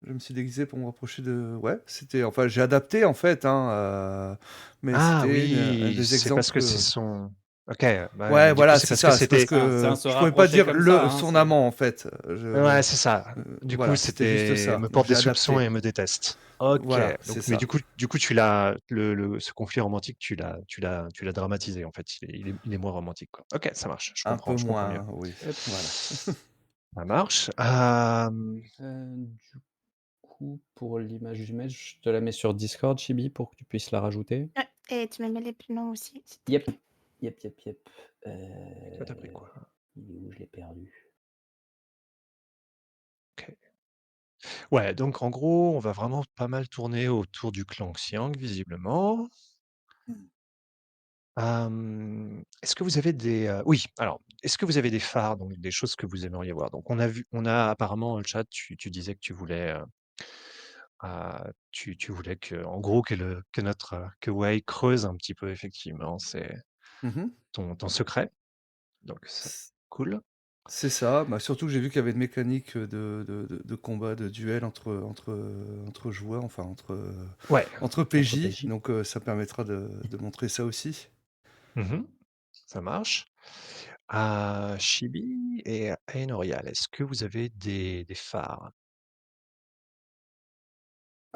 Speaker 2: Je me suis déguisé pour me rapprocher de ouais, c'était enfin, j'ai adapté en fait, mais
Speaker 4: Ah
Speaker 2: c'était un
Speaker 4: oui,
Speaker 2: des
Speaker 4: c'est parce que
Speaker 2: exemples,
Speaker 4: c'est son OK, bah,
Speaker 2: ouais,
Speaker 4: du coup,
Speaker 2: voilà,
Speaker 4: c'est
Speaker 2: c'est
Speaker 4: parce que
Speaker 2: ça, c'est parce
Speaker 4: c'était
Speaker 3: C'est un
Speaker 2: que
Speaker 3: se
Speaker 2: je pouvais pas
Speaker 3: rapprocher
Speaker 2: dire
Speaker 3: comme ça,
Speaker 2: le
Speaker 3: hein,
Speaker 2: son
Speaker 3: c'est
Speaker 2: amant en fait,
Speaker 4: ouais, c'est ça. Du coup,
Speaker 2: voilà, c'était juste
Speaker 4: c'était
Speaker 2: ça,
Speaker 4: me
Speaker 2: donc
Speaker 4: porte
Speaker 2: j'ai
Speaker 4: des soupçons
Speaker 2: adapté.
Speaker 4: et me déteste. OK,
Speaker 2: Voilà,
Speaker 4: donc
Speaker 2: c'est
Speaker 4: mais
Speaker 2: ça.
Speaker 4: du coup, tu l'as ce conflit romantique, tu l'as dramatisé, en fait. Il est moins romantique, quoi. OK, ça marche,
Speaker 2: Un peu
Speaker 4: je comprends mieux.
Speaker 2: moins, oui,
Speaker 3: hop,
Speaker 2: voilà.
Speaker 4: Ça marche.
Speaker 3: du coup, pour l'image du mail, je te la mets sur Discord, Chibi, pour que tu puisses la rajouter.
Speaker 5: Ouais, et tu me mets les prénoms aussi, s'il te
Speaker 3: Yep,
Speaker 5: plaît.
Speaker 3: yep, yep, yep.
Speaker 4: Toi, tu pris quoi?
Speaker 3: Il est où? Je l'ai perdu.
Speaker 4: OK. Ouais, donc en gros, on va vraiment pas mal tourner autour du clan Xiang, visiblement. Est-ce que vous avez oui, alors, est-ce que vous avez des phares, donc des choses que vous aimeriez voir? Donc on a apparemment dans le chat, tu disais que tu voulais que en gros que Wei creuse un petit peu effectivement, c'est
Speaker 2: Mmh.
Speaker 4: ton secret, donc ça cool.
Speaker 2: C'est ça, bah, surtout que j'ai vu qu'il y avait une mécanique, de combat, de duel entre joueurs, enfin
Speaker 4: Ouais,
Speaker 2: entre
Speaker 4: entre
Speaker 2: PJ,
Speaker 4: PJ.
Speaker 2: donc ça permettra de montrer ça aussi.
Speaker 4: Mmh. Ça marche. Chibi et Aenorial, est-ce que vous avez des phares?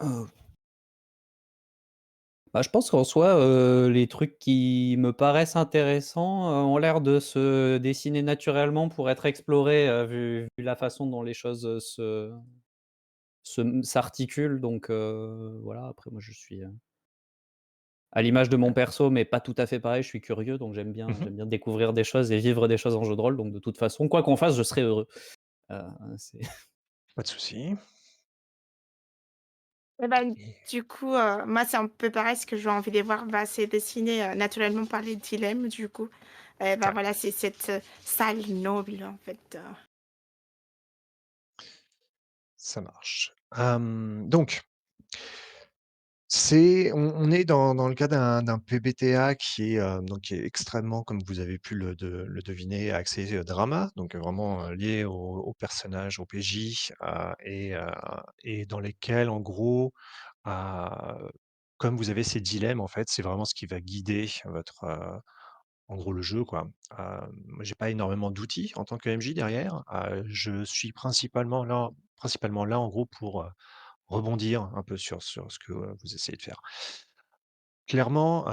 Speaker 3: Heu, Bah, je pense qu'en soi, les trucs qui me paraissent intéressants, ont l'air de se dessiner naturellement pour être explorés, vu la façon dont les choses, s'articulent donc voilà. Après moi je suis, à l'image de mon perso, mais pas tout à fait pareil, je suis curieux donc
Speaker 4: Mmh.
Speaker 3: j'aime bien découvrir des choses et vivre des choses en jeu de rôle donc de toute façon, quoi qu'on fasse, je serai heureux. Heu, c'est
Speaker 4: Pas de souci.
Speaker 5: Et ben,
Speaker 4: Et
Speaker 5: du coup, moi, c'est un peu pareil, ce que j'ai envie de voir, bah, c'est dessiné, naturellement par les dilemmes, du coup. Et bah,
Speaker 4: ouais,
Speaker 5: voilà, c'est cette, salle noble, en fait,
Speaker 4: ça marche. Donc On est dans le cas d'un PBTA qui est extrêmement, comme vous avez pu le deviner, axé, drama, donc vraiment, lié au personnage, au PJ, et dans lesquels en gros, comme vous avez ces dilemmes en fait, c'est vraiment ce qui va guider en gros le jeu quoi. Moi j'ai pas énormément d'outils en tant que MJ derrière, je suis principalement là en gros pour, rebondir un peu sur ce que, vous essayez de faire. Clairement,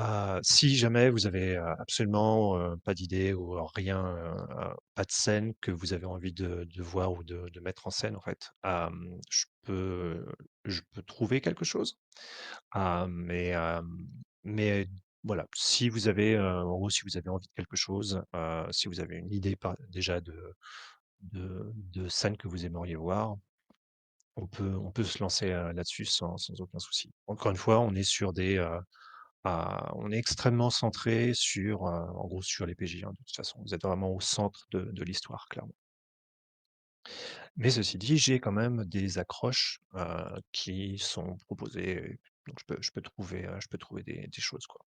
Speaker 4: si jamais vous avez, absolument, pas d'idée ou rien, pas de scène que vous avez envie de voir ou de mettre en scène en fait, je peux trouver quelque chose. Ah mais voilà, si vous avez, en gros, si vous avez envie de quelque chose, si vous avez une idée par déjà de scène que vous aimeriez voir, on peut se lancer, là-dessus sans aucun souci. Encore une fois, on est extrêmement centré sur, en gros, sur les PJ, hein, de toute façon. Vous êtes vraiment au centre de l'histoire, clairement. Mais ceci dit, j'ai quand même des accroches, qui sont proposées, donc je peux trouver des choses, quoi.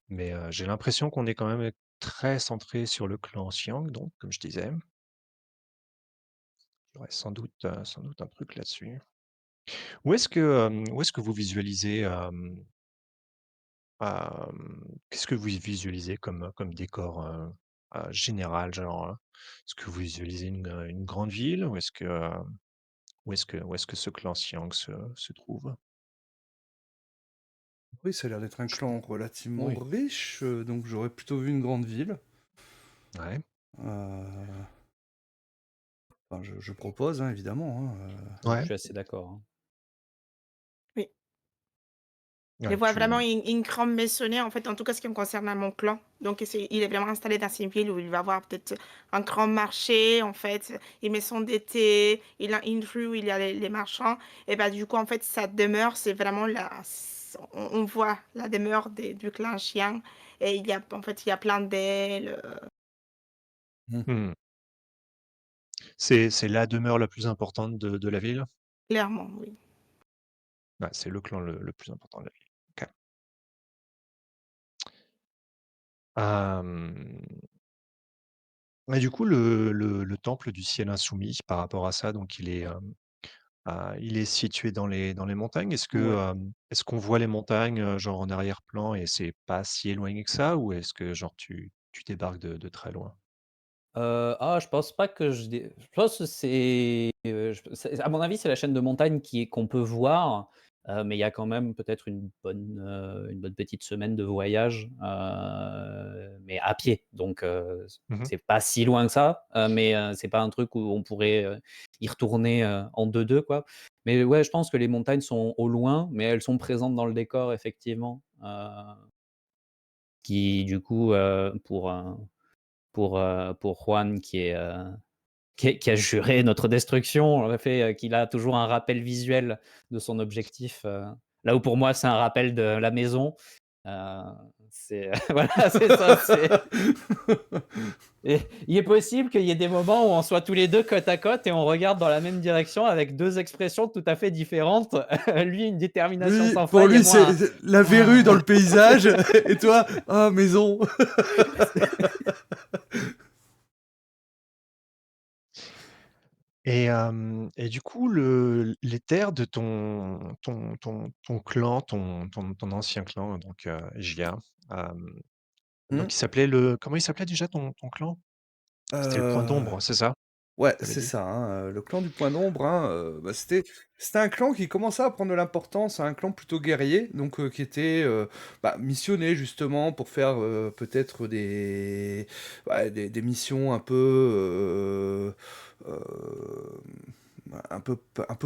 Speaker 4: Mais, j'ai l'impression qu'on est quand même très centré sur le clan Xiang, donc comme je disais. Il y aurait sans doute un truc là-dessus. Où est-ce que vous visualisez, qu'est-ce que vous visualisez comme décor, général? Genre, est-ce que vous visualisez une grande ville? Ou est-ce que, où est-ce que ce clan Siang se trouve?
Speaker 2: Oui, ça a l'air d'être un
Speaker 4: Je
Speaker 2: clan relativement
Speaker 3: Oui.
Speaker 2: riche, donc j'aurais plutôt vu une grande ville.
Speaker 4: Ouais,
Speaker 2: Euh, enfin, je propose, hein, évidemment, hein,
Speaker 3: Je
Speaker 4: ouais,
Speaker 3: suis assez d'accord, hein.
Speaker 5: Oui. Je
Speaker 4: ouais,
Speaker 5: vois vraiment une grande maisonnée, en fait, en tout cas, ce qui me concerne à mon clan. Donc, il est vraiment installé dans une ville où il va avoir peut-être un grand marché, en fait, une maison d'été, il a une rue où il y a les marchands. Et bah, du coup, en fait, sa demeure, c'est vraiment on voit la demeure du clan chien. Et en fait, il y a plein d'ailes,
Speaker 2: hmm.
Speaker 4: Mmh. C'est la demeure la plus importante de la ville?
Speaker 5: clairement, oui.
Speaker 4: Ouais, c'est le clan le plus important de la ville. OK. Hem Et du coup, le temple du ciel insoumis, par rapport à ça, donc il est situé dans les montagnes.
Speaker 2: Ouais.
Speaker 4: Est-ce qu'on voit les montagnes, genre en arrière-plan et c'est pas si éloigné que ça? Ou est-ce que genre tu débarques de très loin?
Speaker 3: Je pense pas que je pense que c'est à mon avis, c'est la chaîne de montagne qu'on peut voir, mais il y a quand même peut-être une bonne petite semaine de voyage, mais à pied, donc
Speaker 4: Mmh.
Speaker 3: c'est pas si loin que ça, mais c'est pas un truc où on pourrait, y retourner, en deux quoi. Mais ouais, je pense que les montagnes sont au loin, mais elles sont présentes dans le décor effectivement, qui du coup, pour Juan qui a juré notre destruction, le fait, qu'il a toujours un rappel visuel de son objectif, là où pour moi c'est un rappel de la maison, heu, c'est voilà, c'est ça, et il est possible qu'il y ait des moments où on soit tous les 2 côte à côte et on regarde dans la même direction avec 2 expressions tout à fait différentes. Lui, une détermination
Speaker 2: Lui,
Speaker 3: sans
Speaker 2: pour
Speaker 3: faille et
Speaker 2: lui,
Speaker 3: moi
Speaker 2: c'est la verrue dans
Speaker 3: un
Speaker 2: le paysage, et toi, ah, maison.
Speaker 4: Et du coup, les terres de ton clan, ton ancien clan, donc Jia, hem,
Speaker 2: Hmm.
Speaker 4: donc comment il s'appelait déjà ton clan? C'était le Point
Speaker 2: Euh,
Speaker 4: d'Ombre, c'est ça?
Speaker 2: Ouais,
Speaker 4: Tu avais
Speaker 2: c'est
Speaker 4: dit?
Speaker 2: ça, hein, le clan du Point d'Ombre, hein, bah, c'était un clan qui commençait à prendre de l'importance, un clan plutôt guerrier, donc qui était, bah, missionné justement pour faire, peut-être des missions un peu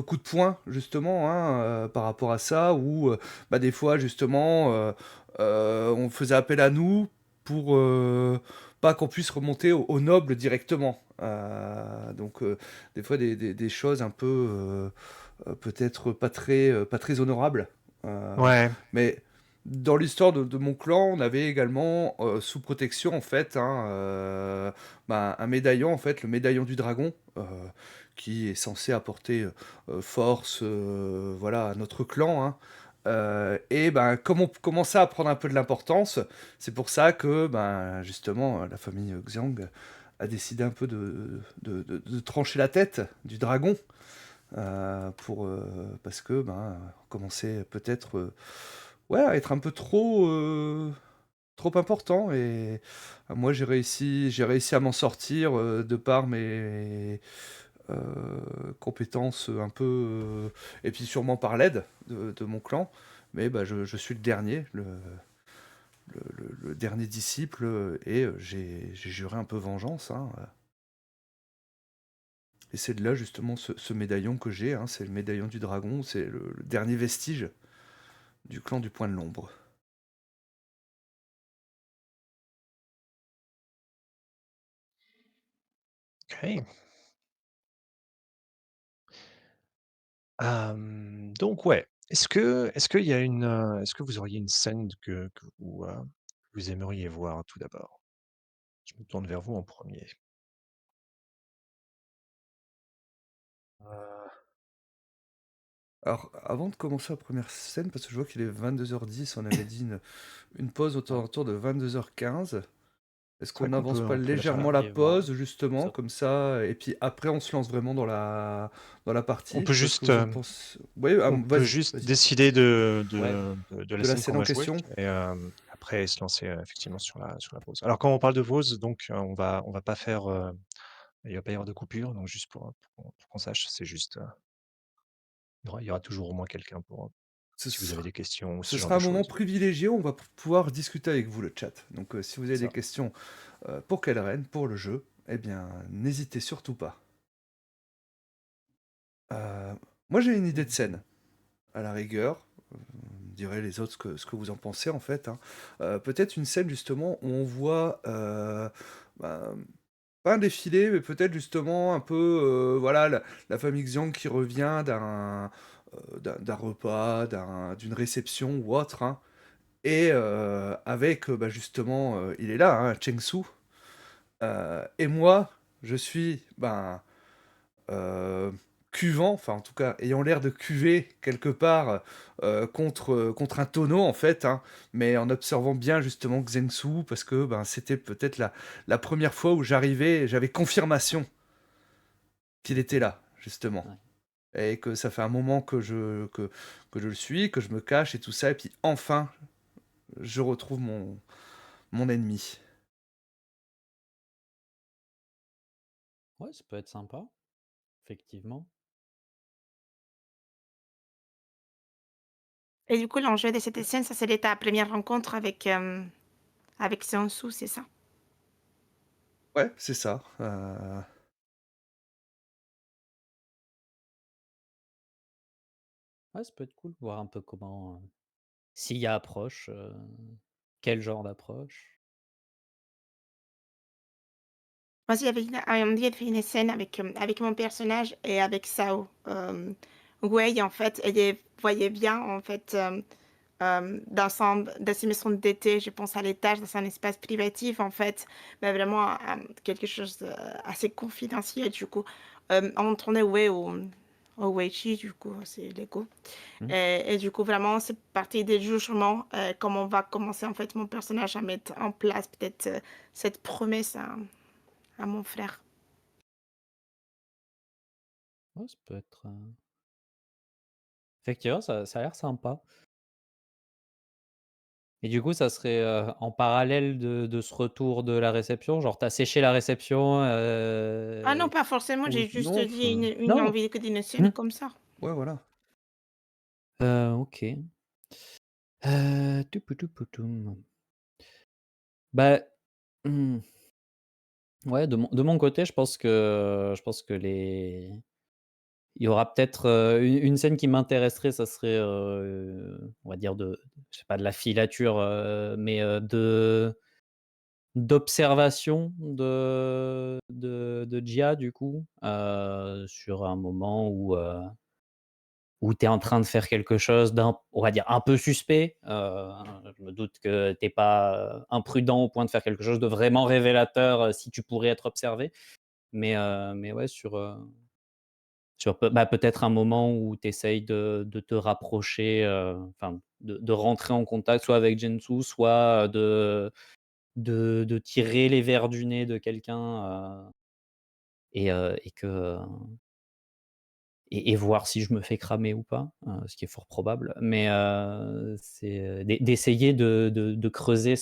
Speaker 2: coup de poing justement, hein, par rapport à ça, où, bah, des fois justement, on faisait appel à nous pour, pas qu'on puisse remonter aux nobles directement. Donc des fois des choses un peu peut-être pas très honorables. Euh,
Speaker 4: Ouais.
Speaker 2: mais dans l'histoire de mon clan, on avait également sous protection en fait bah, un médaillon en fait, le médaillon du dragon, qui est censé apporter force voilà à notre clan, hein. Et ben, comme on commençait à prendre un peu de l'importance, c'est pour ça que ben, justement, la famille Xiang a décidé un peu de trancher la tête du dragon. Parce que ben, on commençait peut-être ouais, à être un peu trop important. Et moi, j'ai réussi à m'en sortir de par mes compétences un peu. Et puis sûrement par l'aide de mon clan. Mais bah, je suis le dernier, le dernier disciple, et j'ai juré un peu vengeance, hein. Et c'est de là justement ce médaillon que j'ai, hein, c'est le médaillon du dragon, c'est le dernier vestige du clan du Point de l'Ombre.
Speaker 4: OK. Donc ouais, est-ce que vous auriez une scène que vous aimeriez voir tout d'abord? Je me tourne vers vous en premier.
Speaker 2: Alors, avant de commencer la première scène, parce que je vois qu'il est 22h10, on avait dit une pause
Speaker 4: Ouais.
Speaker 2: autour de 22h15. Est-ce
Speaker 4: C'est vrai
Speaker 2: qu'on
Speaker 4: qu'on
Speaker 2: n'avance
Speaker 4: peut
Speaker 2: pas
Speaker 4: on peut la faire
Speaker 2: légèrement
Speaker 4: là.
Speaker 2: la
Speaker 3: Et voir
Speaker 2: pause, justement,
Speaker 3: ça.
Speaker 2: comme ça, et puis après on se lance vraiment dans la
Speaker 4: On
Speaker 2: partie? Je
Speaker 4: peut
Speaker 2: sais pas ce que
Speaker 4: juste,
Speaker 2: vous en pensez. Oui,
Speaker 4: on peut
Speaker 2: vas-y,
Speaker 4: juste
Speaker 2: vas-y.
Speaker 4: décider de
Speaker 3: Ouais.
Speaker 4: de de de la
Speaker 2: De la
Speaker 4: scène
Speaker 2: scène
Speaker 4: qu'on
Speaker 2: en
Speaker 4: va jouer
Speaker 2: question?
Speaker 4: et après se lancer, effectivement sur la pause. Alors quand on parle de pause, donc on va pas faire, il va pas y avoir de coupure, donc juste pour qu'on sache, c'est juste, il y aura toujours au moins quelqu'un pour,
Speaker 2: Ce
Speaker 4: si vous avez
Speaker 2: sera,
Speaker 4: des questions ou
Speaker 2: ce
Speaker 4: ce genre
Speaker 2: sera
Speaker 4: de
Speaker 2: un moment
Speaker 4: choses.
Speaker 2: privilégié, on va pouvoir discuter avec vous, le chat. Donc si vous avez
Speaker 4: C'est
Speaker 2: des
Speaker 4: ça.
Speaker 2: questions pour Kelren, pour le jeu, eh bien, n'hésitez surtout pas. Euh, Moi, j'ai une idée de scène, à la rigueur. Vous me direz les autres ce que vous en pensez, en fait, hein. Peut-être une scène, justement, où on voit, bah, pas un défilé, mais peut-être justement un peu, voilà, la famille Xiang qui revient d'un repas, d'une réception ou autre, hein. Et avec, bah, justement, il est là, hein, Cheng Su. Et moi, je suis, ben, euh, cuvant, enfin en tout cas ayant l'air de cuver quelque part contre un tonneau en fait, hein, mais en observant bien justement Xengsu, parce que ben, c'était peut-être la première fois où j'arrivais, j'avais confirmation qu'il était là, justement.
Speaker 3: Ouais.
Speaker 2: Et que ça fait un moment que je le suis, que je me cache et tout ça, et puis enfin, je retrouve mon ennemi.
Speaker 3: Ouais, ça peut être sympa, effectivement.
Speaker 5: Et du coup, l'enjeu de cette scène, ça serait ta première rencontre avec Sansu, c'est ça?
Speaker 2: Ouais, c'est ça.
Speaker 3: Ouais, ça peut être cool, voir un peu comment, s'il y a approche, quel genre d'approche.
Speaker 5: Moi, il y avait une scène avec mon personnage et avec Sao. Wei, en fait, voyait bien, en fait, dans ces maisons d'été, je pense à l'étage, dans un espace privatif, en fait, mais vraiment quelque chose assez confidentiel, du coup. On tournait Wei au Weichi, du coup, c'est Lego.
Speaker 3: Mmh.
Speaker 5: Et du coup, vraiment, c'est partie des jugements, comme on va commencer, en fait, mon personnage à mettre en place peut-être cette promesse à mon frère.
Speaker 3: Ouais, ça peut être, effectivement, ça a l'air sympa. Et du coup, ça serait, en parallèle de ce retour de la réception? Genre, tu as séché la réception,
Speaker 5: Ah non, pas forcément,
Speaker 2: Oui,
Speaker 5: j'ai juste
Speaker 2: non,
Speaker 5: dit une
Speaker 3: non?
Speaker 5: envie d'une
Speaker 3: Mmh.
Speaker 5: scène comme ça.
Speaker 2: ouais, voilà.
Speaker 3: OK. Toupoutoupoutoum. Bah, mmh, ouais, de mon côté, je pense que il y aura peut-être, une scène qui m'intéresserait, ça serait, on va dire je sais pas, de la filature, mais, d'observation de Jia du coup, sur un moment où tu es en train de faire quelque chose on va dire un peu suspect. Je me doute que tu es pas, imprudent au point de faire quelque chose de vraiment révélateur, si tu pourrais être observé. Mais ouais, Peut-être un moment où tu essayes de te rapprocher, enfin de rentrer en contact soit avec Gensu, soit, de tirer les vers du nez de quelqu'un, et voir si je me fais cramer ou pas, ce qui est fort probable. Mais, d'essayer de creuser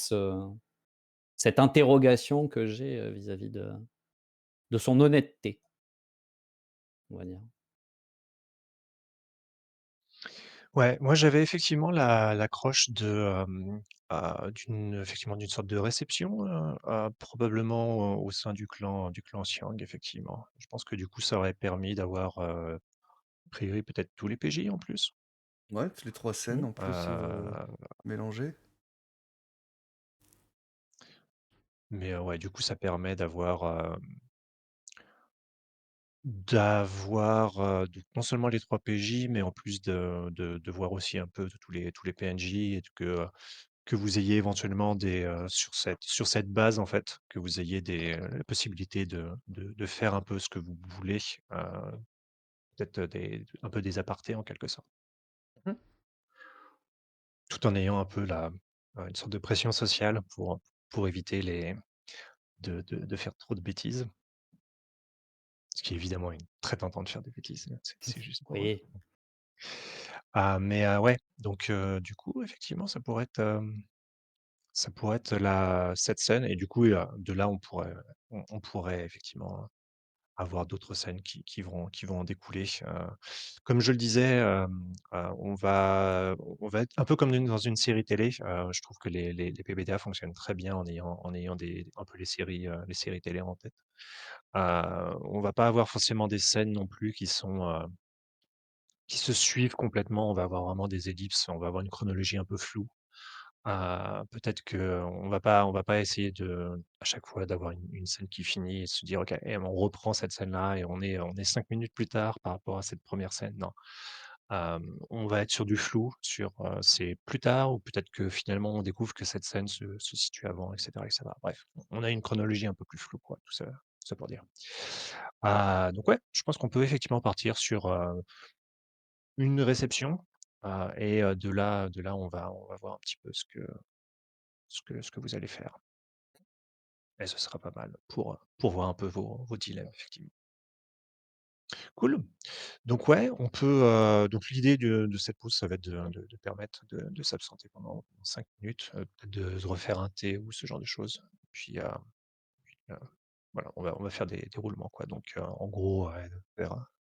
Speaker 3: cette interrogation que j'ai, vis-à-vis de son honnêteté, on va dire.
Speaker 4: Ouais, moi j'avais effectivement l'accroche d'une effectivement d'une sorte de réception, probablement au sein du clan Xiang, effectivement. Je pense que du coup, ça aurait permis d'avoir, a priori peut-être tous les PJ en plus.
Speaker 2: Ouais, les 3 scènes en plus,
Speaker 4: Heu,
Speaker 2: mélangées.
Speaker 4: mais ouais, du coup, ça permet d'avoir, donc non seulement les 3 PJ, mais en plus de voir aussi un peu de tous les PNJ et que vous ayez éventuellement sur cette base, en fait, que vous ayez la possibilité de faire un peu ce que vous voulez, heu, peut-être, un peu des apartés en quelque sorte.
Speaker 2: Mmh.
Speaker 4: Tout en ayant un peu une sorte de pression sociale pour éviter de faire trop de bêtises. Ce qui évidemment est très tentant de faire des bêtises, c'est juste pour,
Speaker 3: Oui.
Speaker 4: mais ouais, donc du coup, effectivement, ça pourrait être cette scène et du coup, de là, on pourrait effectivement avoir d'autres scènes qui vont en découler. Comme je le disais, on va être un peu comme dans une série télé. Je trouve que les PBTA fonctionnent très bien en ayant un peu les séries télé en tête. On va pas avoir forcément des scènes non plus qui se suivent complètement. On va avoir vraiment des ellipses, on va avoir une chronologie un peu floue. Peut-être qu'on va pas essayer à chaque fois d'avoir une scène qui finit et se dire: «OK, et on reprend cette scène-là et on est 5 minutes plus tard par rapport à cette première scène». Non. On va être sur du flou, c'est plus tard ou peut-être que finalement on découvre que cette scène se situe avant et cetera et cetera. Bref, on a une chronologie un peu plus floue, quoi, tout ça pour dire. Donc ouais, je pense qu'on peut effectivement partir sur, une réception, et de là on va voir un petit peu ce que vous allez faire et ce sera pas mal pour voir un peu vos dilemmes, effectivement. Cool. Donc ouais, donc l'idée de cette pause, ça va être de permettre de s'absenter pendant 5 minutes, peut-être de se refaire un thé ou ce genre de choses. Puis, heu, voilà, on va faire des roulements, quoi. Donc, en gros, ouais,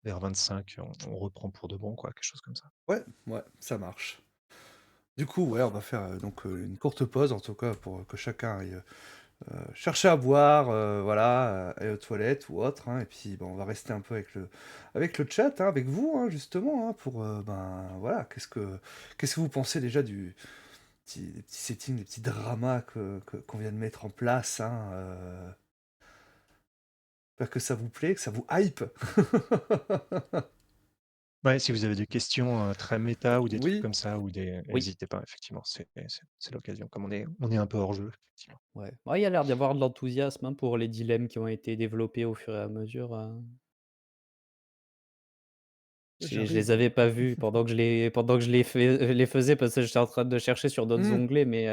Speaker 4: vers 25, on reprend pour de bon, quoi, quelque chose comme ça.
Speaker 2: Ouais, ouais, ça marche. Du coup, ouais, on va faire, une courte pause, en tout cas, pour que chacun aille, chercher à boire, voilà, aille aux toilettes ou autre, hein, et puis, bon, on va rester un peu avec le chat, hein, avec vous, hein, justement, hein, pour, ben, voilà, qu'est-ce que vous pensez déjà des petits settings, des petits dramas qu'on vient de mettre en place, hein, j'espère que ça vous plaît, que ça vous hype.
Speaker 4: Ouais, si vous avez des questions, très méta ou des trucs
Speaker 2: Oui,
Speaker 4: comme ça ou
Speaker 3: Oui.
Speaker 4: n'hésitez pas, effectivement, c'est l'occasion. Comme on est un peu hors jeu, effectivement.
Speaker 3: Ouais. Ouais, il y a l'air d'y avoir de l'enthousiasme, hein, pour les dilemmes qui ont été développés au fur et à mesure, je les
Speaker 2: j'arrive.
Speaker 3: avais pas vus pendant que je les faisais parce que j'étais en train de chercher sur d'autres
Speaker 2: Mmh.
Speaker 3: onglets, mais,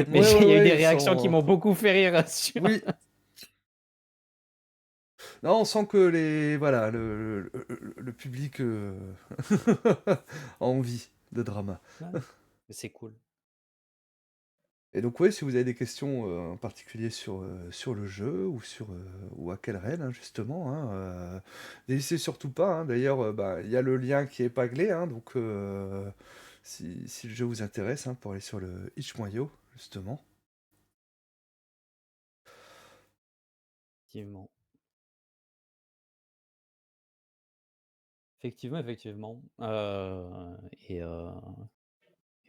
Speaker 3: mais
Speaker 2: Ouais, ouais,
Speaker 3: il y a eu des
Speaker 2: ouais, ils
Speaker 3: réactions qui
Speaker 2: sont
Speaker 3: m'ont beaucoup fait rire sur
Speaker 2: oui. Non, on sent que voilà, le public, a envie de drama.
Speaker 3: ouais, c'est cool.
Speaker 2: Et donc ouais, si vous avez des questions, en particulier sur le jeu ou à quelle reine, hein, justement, hein, n'hésitez surtout pas, hein. D'ailleurs, bah, il y a le lien qui est épinglé, hein, donc si le jeu vous intéresse, hein, pour aller sur le itch.io, justement.
Speaker 3: Effectivement. Effectivement, effectivement. Et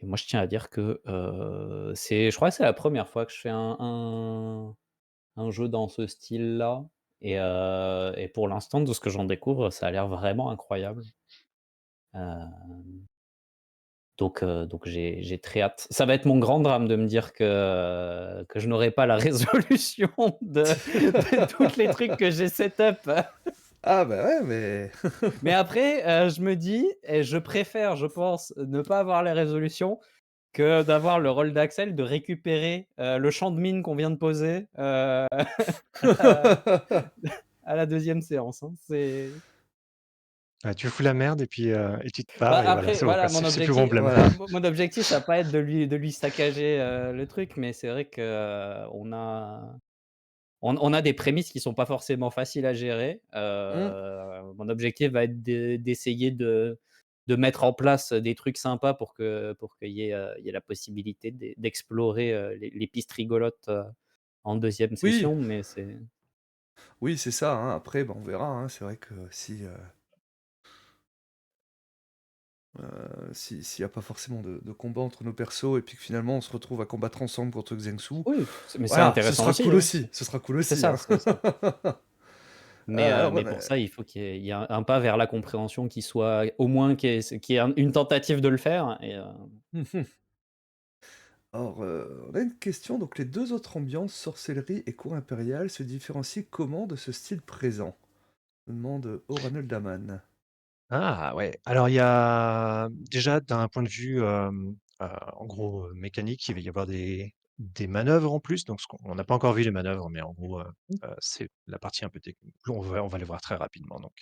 Speaker 3: moi, je tiens à dire que, je crois que c'est la première fois que je fais un jeu dans ce style-là et pour l'instant, de ce que j'en découvre, ça a l'air vraiment incroyable. Donc j'ai très hâte. Ça va être mon grand drame de me dire que je n'aurai pas la résolution de tous les trucs que j'ai set up.
Speaker 2: Ah bah ouais, mais
Speaker 3: Mais après, je me dis et je préfère, je pense, ne pas avoir les résolutions que d'avoir le rôle d'Axel, de récupérer, le champ de mine qu'on vient de poser, à la 2e séance, hein. C'est
Speaker 4: Ah, tu fous la merde et tu te
Speaker 3: bah,
Speaker 4: barres et voilà,
Speaker 3: après,
Speaker 4: c'est bon quoi,
Speaker 3: voilà,
Speaker 4: c'est plus mon problème.
Speaker 2: voilà.
Speaker 3: mon objectif, ça va pas être de lui saccager, le truc, mais c'est vrai que, on a des prémices qui sont pas forcément faciles à gérer.
Speaker 2: Mmh.
Speaker 3: Mon objectif va être d'essayer de mettre en place des trucs sympas pour qu'il y ait la possibilité d'explorer, les pistes rigolotes, en 2e
Speaker 2: Oui,
Speaker 3: session, mais c'est
Speaker 2: oui, c'est ça, hein. Après, bah, on verra, hein. C'est vrai que s'il y a pas forcément de combat entre nos persos et puis que finalement on se retrouve à combattre ensemble contre Xiangsu,
Speaker 3: oui, mais c'est
Speaker 2: voilà, ce
Speaker 3: intéressant
Speaker 2: sera
Speaker 3: aussi,
Speaker 2: cool
Speaker 3: hein,
Speaker 2: aussi, ce sera cool
Speaker 3: c'est
Speaker 2: aussi,
Speaker 3: ça,
Speaker 2: hein.
Speaker 3: c'est ça. Mais
Speaker 2: Alors
Speaker 3: mais
Speaker 2: on
Speaker 3: pour
Speaker 2: a
Speaker 3: ça, il faut qu'il y ait un pas vers la compréhension qui soit au moins qu'il y ait une tentative de le faire et
Speaker 2: alors, on a une question, donc les 2 autres ambiances, sorcellerie et cour impériale, se différencient comment de ce style présent? Demande Oranel Daman.
Speaker 4: Ah ouais, alors il y a déjà d'un point de vue, en gros, mécanique, il va y avoir des manœuvres en plus, donc ce qu'on on n'a pas encore vu les manœuvres, mais en gros, c'est la partie un peu technique. On va les voir très rapidement, donc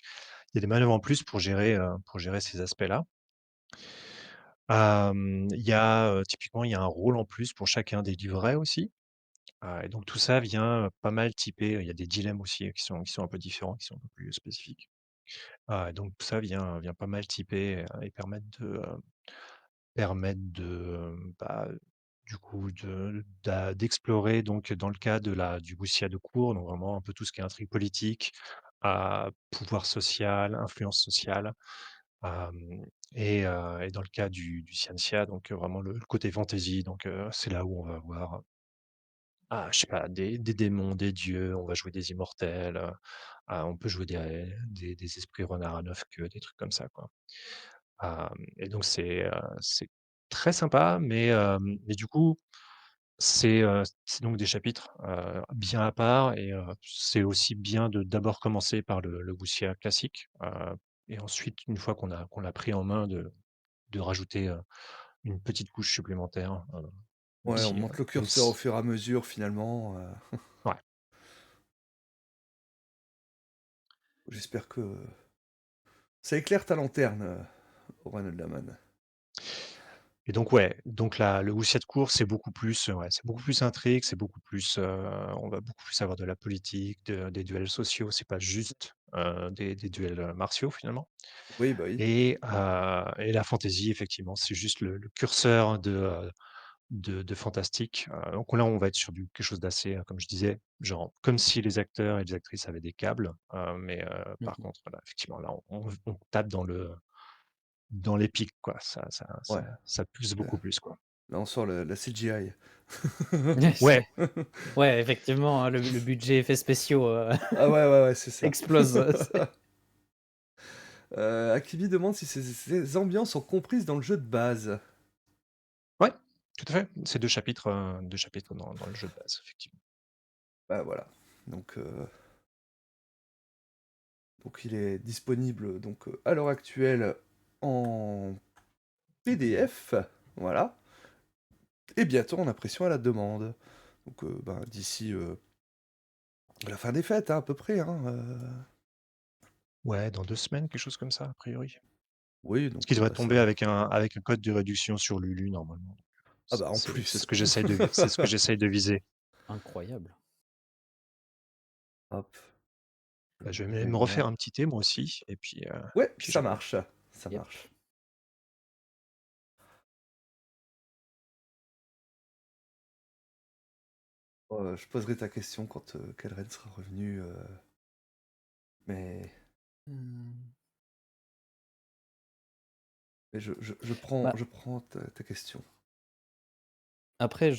Speaker 4: il y a des manœuvres en plus pour gérer ces aspects-là. Il y a, typiquement, il y a un rôle en plus pour chacun des livrets aussi, et donc tout ça vient, pas mal typer, il y a des dilemmes aussi, qui sont un peu différents, qui sont un peu plus spécifiques. Donc tout ça vient pas mal typer, et bah, du coup d'explorer donc dans le cas du Boussia de cour, donc vraiment un peu tout ce qui est intrigue politique, pouvoir social, influence sociale, et dans le cas du Scientia, donc vraiment le côté fantasy, donc c'est là où on va avoir, je sais pas, des démons, des dieux, on va jouer des immortels, on peut jouer des esprits renards à 9 queues, des trucs comme ça, quoi. Et donc c'est très sympa, mais du coup, c'est donc des chapitres, bien à part, et c'est aussi bien de d'abord commencer par le Wuxia classique, et ensuite, une fois qu'on l'a pris en main, de rajouter, une petite couche supplémentaire, même
Speaker 2: Ouais, on
Speaker 4: si,
Speaker 2: monte le
Speaker 4: même
Speaker 2: curseur au
Speaker 4: si
Speaker 2: fur et à mesure finalement,
Speaker 4: ouais.
Speaker 2: j'espère que ça éclaire ta lanterne, Oranel Daman.
Speaker 4: Et donc ouais, donc le Wuxia de cour, c'est beaucoup plus, ouais, c'est beaucoup plus intrigue, c'est beaucoup plus, on va beaucoup plus avoir de la politique, des duels sociaux, c'est pas juste, des duels, martiaux finalement.
Speaker 2: Oui, bah, oui.
Speaker 4: Et la fantasy effectivement, c'est juste le curseur de fantastique, donc là, on va être sur du quelque chose d'assez, comme je disais, genre comme si les acteurs et les actrices avaient des câbles, mais par
Speaker 3: mmh
Speaker 4: contre, voilà, effectivement, là, on tape dans l'épique, quoi.
Speaker 2: Ouais,
Speaker 4: Ça pousse
Speaker 2: là
Speaker 4: beaucoup plus, quoi.
Speaker 2: là on sort la CGI.
Speaker 4: Ouais,
Speaker 3: Ouais, effectivement, hein, le budget effets spéciaux,
Speaker 2: Ah ouais, ouais, ouais, c'est ça.
Speaker 3: explose.
Speaker 2: Akibi demande si ces ambiances sont comprises dans le jeu de base.
Speaker 4: ouais, tout à fait. C'est 2 chapitres dans le jeu de base, effectivement.
Speaker 2: Bah, voilà. Donc, heu, donc il est disponible donc, à l'heure actuelle en PDF, voilà, et bientôt en impression à la demande. Donc, ben, d'ici, la fin des fêtes, hein, à peu près, hein,
Speaker 4: Ouais, dans 2 semaines, quelque chose comme ça, a priori.
Speaker 2: oui,
Speaker 4: Ce
Speaker 2: donc,
Speaker 4: qui devrait
Speaker 2: bah, ça
Speaker 4: tomber avec un code de réduction sur Lulu, normalement.
Speaker 2: ah bah, en
Speaker 4: C'est ce
Speaker 2: plus.
Speaker 4: que j'essaye de viser.
Speaker 3: Incroyable.
Speaker 2: Hop,
Speaker 4: Bah, je vais
Speaker 2: je vais
Speaker 4: me
Speaker 2: me
Speaker 4: refaire
Speaker 2: mettre
Speaker 4: un petit thé moi aussi,
Speaker 2: ouais,
Speaker 4: puis je
Speaker 2: ça
Speaker 4: reviens.
Speaker 2: marche, ça
Speaker 3: Yep.
Speaker 2: marche. Je poserai ta question quand, Kelren sera revenu, mais
Speaker 3: Mmh.
Speaker 2: mais
Speaker 3: Bah,
Speaker 2: je prends ta question.
Speaker 3: après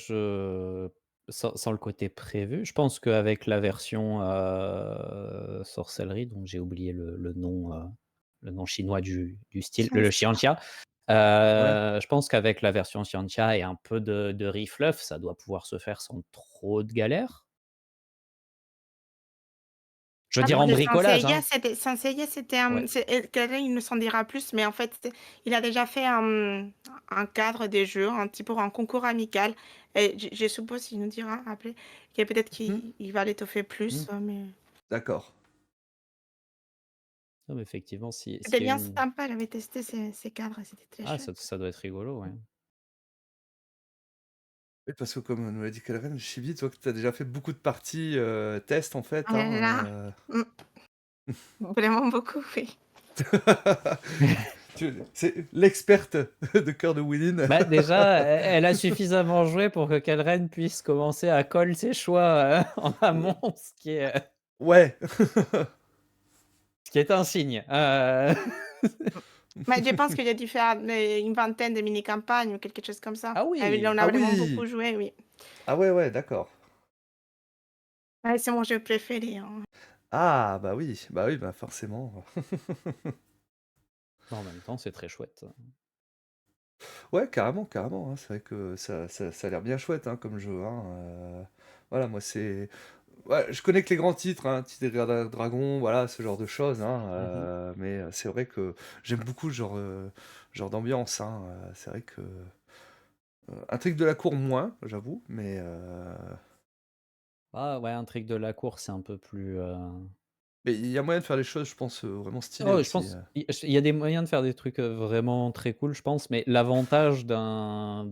Speaker 3: sans le côté prévu, je pense qu'avec la version, sorcellerie dont j'ai oublié le nom chinois du style, le Xianxia,
Speaker 2: Ouais.
Speaker 3: je pense qu'avec la version Xianxia et un peu de riffluff, ça doit pouvoir se faire sans trop de galères? Je veux
Speaker 5: Ah
Speaker 3: dire
Speaker 5: bon,
Speaker 3: en
Speaker 5: de
Speaker 3: bricolage,
Speaker 5: Saint-Seiya,
Speaker 3: hein.
Speaker 5: c'était,
Speaker 3: Ouais.
Speaker 5: quelqu'un il nous en dira plus, mais en fait, il a déjà fait un cadre des jeux, un petit pour un concours amical et je suppose il nous dira après, que peut-être
Speaker 2: Mmh.
Speaker 5: qu'il va l'étoffer
Speaker 2: Mmh.
Speaker 5: plus, mais
Speaker 2: D'accord.
Speaker 3: Non, mais effectivement, si
Speaker 5: c'était
Speaker 3: s'il y a
Speaker 5: bien
Speaker 3: une
Speaker 5: sympa, j'avais testé ces cadres et c'était très
Speaker 3: ah ça
Speaker 5: chouette.
Speaker 3: ça doit être rigolo, ouais.
Speaker 2: Oui, parce que comme nous l'a dit Kelvin, Chibi, toi, tu as déjà fait beaucoup de parties, test en
Speaker 5: Oh
Speaker 2: fait,
Speaker 5: là là,
Speaker 2: hein,
Speaker 5: mmh, vraiment beaucoup, oui.
Speaker 2: C'est l'experte de Cœur de Within.
Speaker 3: Bah, déjà, elle a suffisamment joué pour que Kellen puisse commencer à coller ses choix, en amont,
Speaker 2: Ouais.
Speaker 3: ce qui est un signe,
Speaker 5: Mais je pense qu'il a dû faire, une vingtaine de mini-campagnes ou quelque chose comme ça.
Speaker 3: Ah
Speaker 5: Il
Speaker 3: oui!
Speaker 5: en a
Speaker 2: Ah
Speaker 5: vraiment beaucoup
Speaker 2: oui!
Speaker 5: joué, oui.
Speaker 2: Ah ouais, ouais, d'accord.
Speaker 5: Ouais, c'est mon jeu préféré, hein.
Speaker 2: Ah bah oui, bah forcément.
Speaker 3: En même temps, c'est très chouette.
Speaker 2: Ouais, carrément, carrément, hein. C'est vrai que ça a l'air bien chouette, hein, comme jeu, hein, voilà, moi, c'est ouais, je connais que les grands titres, hein, Tigre et Dragon, voilà, ce genre de choses, hein,
Speaker 3: Mmh.
Speaker 2: mais c'est vrai que j'aime beaucoup ce genre d'ambiance, hein, c'est vrai que, Intrigue de la cour moins, j'avoue,
Speaker 3: Ah ouais, Intrigue de la cour, c'est un peu plus,
Speaker 2: mais il y a moyen de faire des choses, je pense, vraiment stylées
Speaker 3: oh, je
Speaker 2: aussi,
Speaker 3: pense il y a des moyens de faire des trucs, vraiment très cool, je pense, mais l'avantage d'un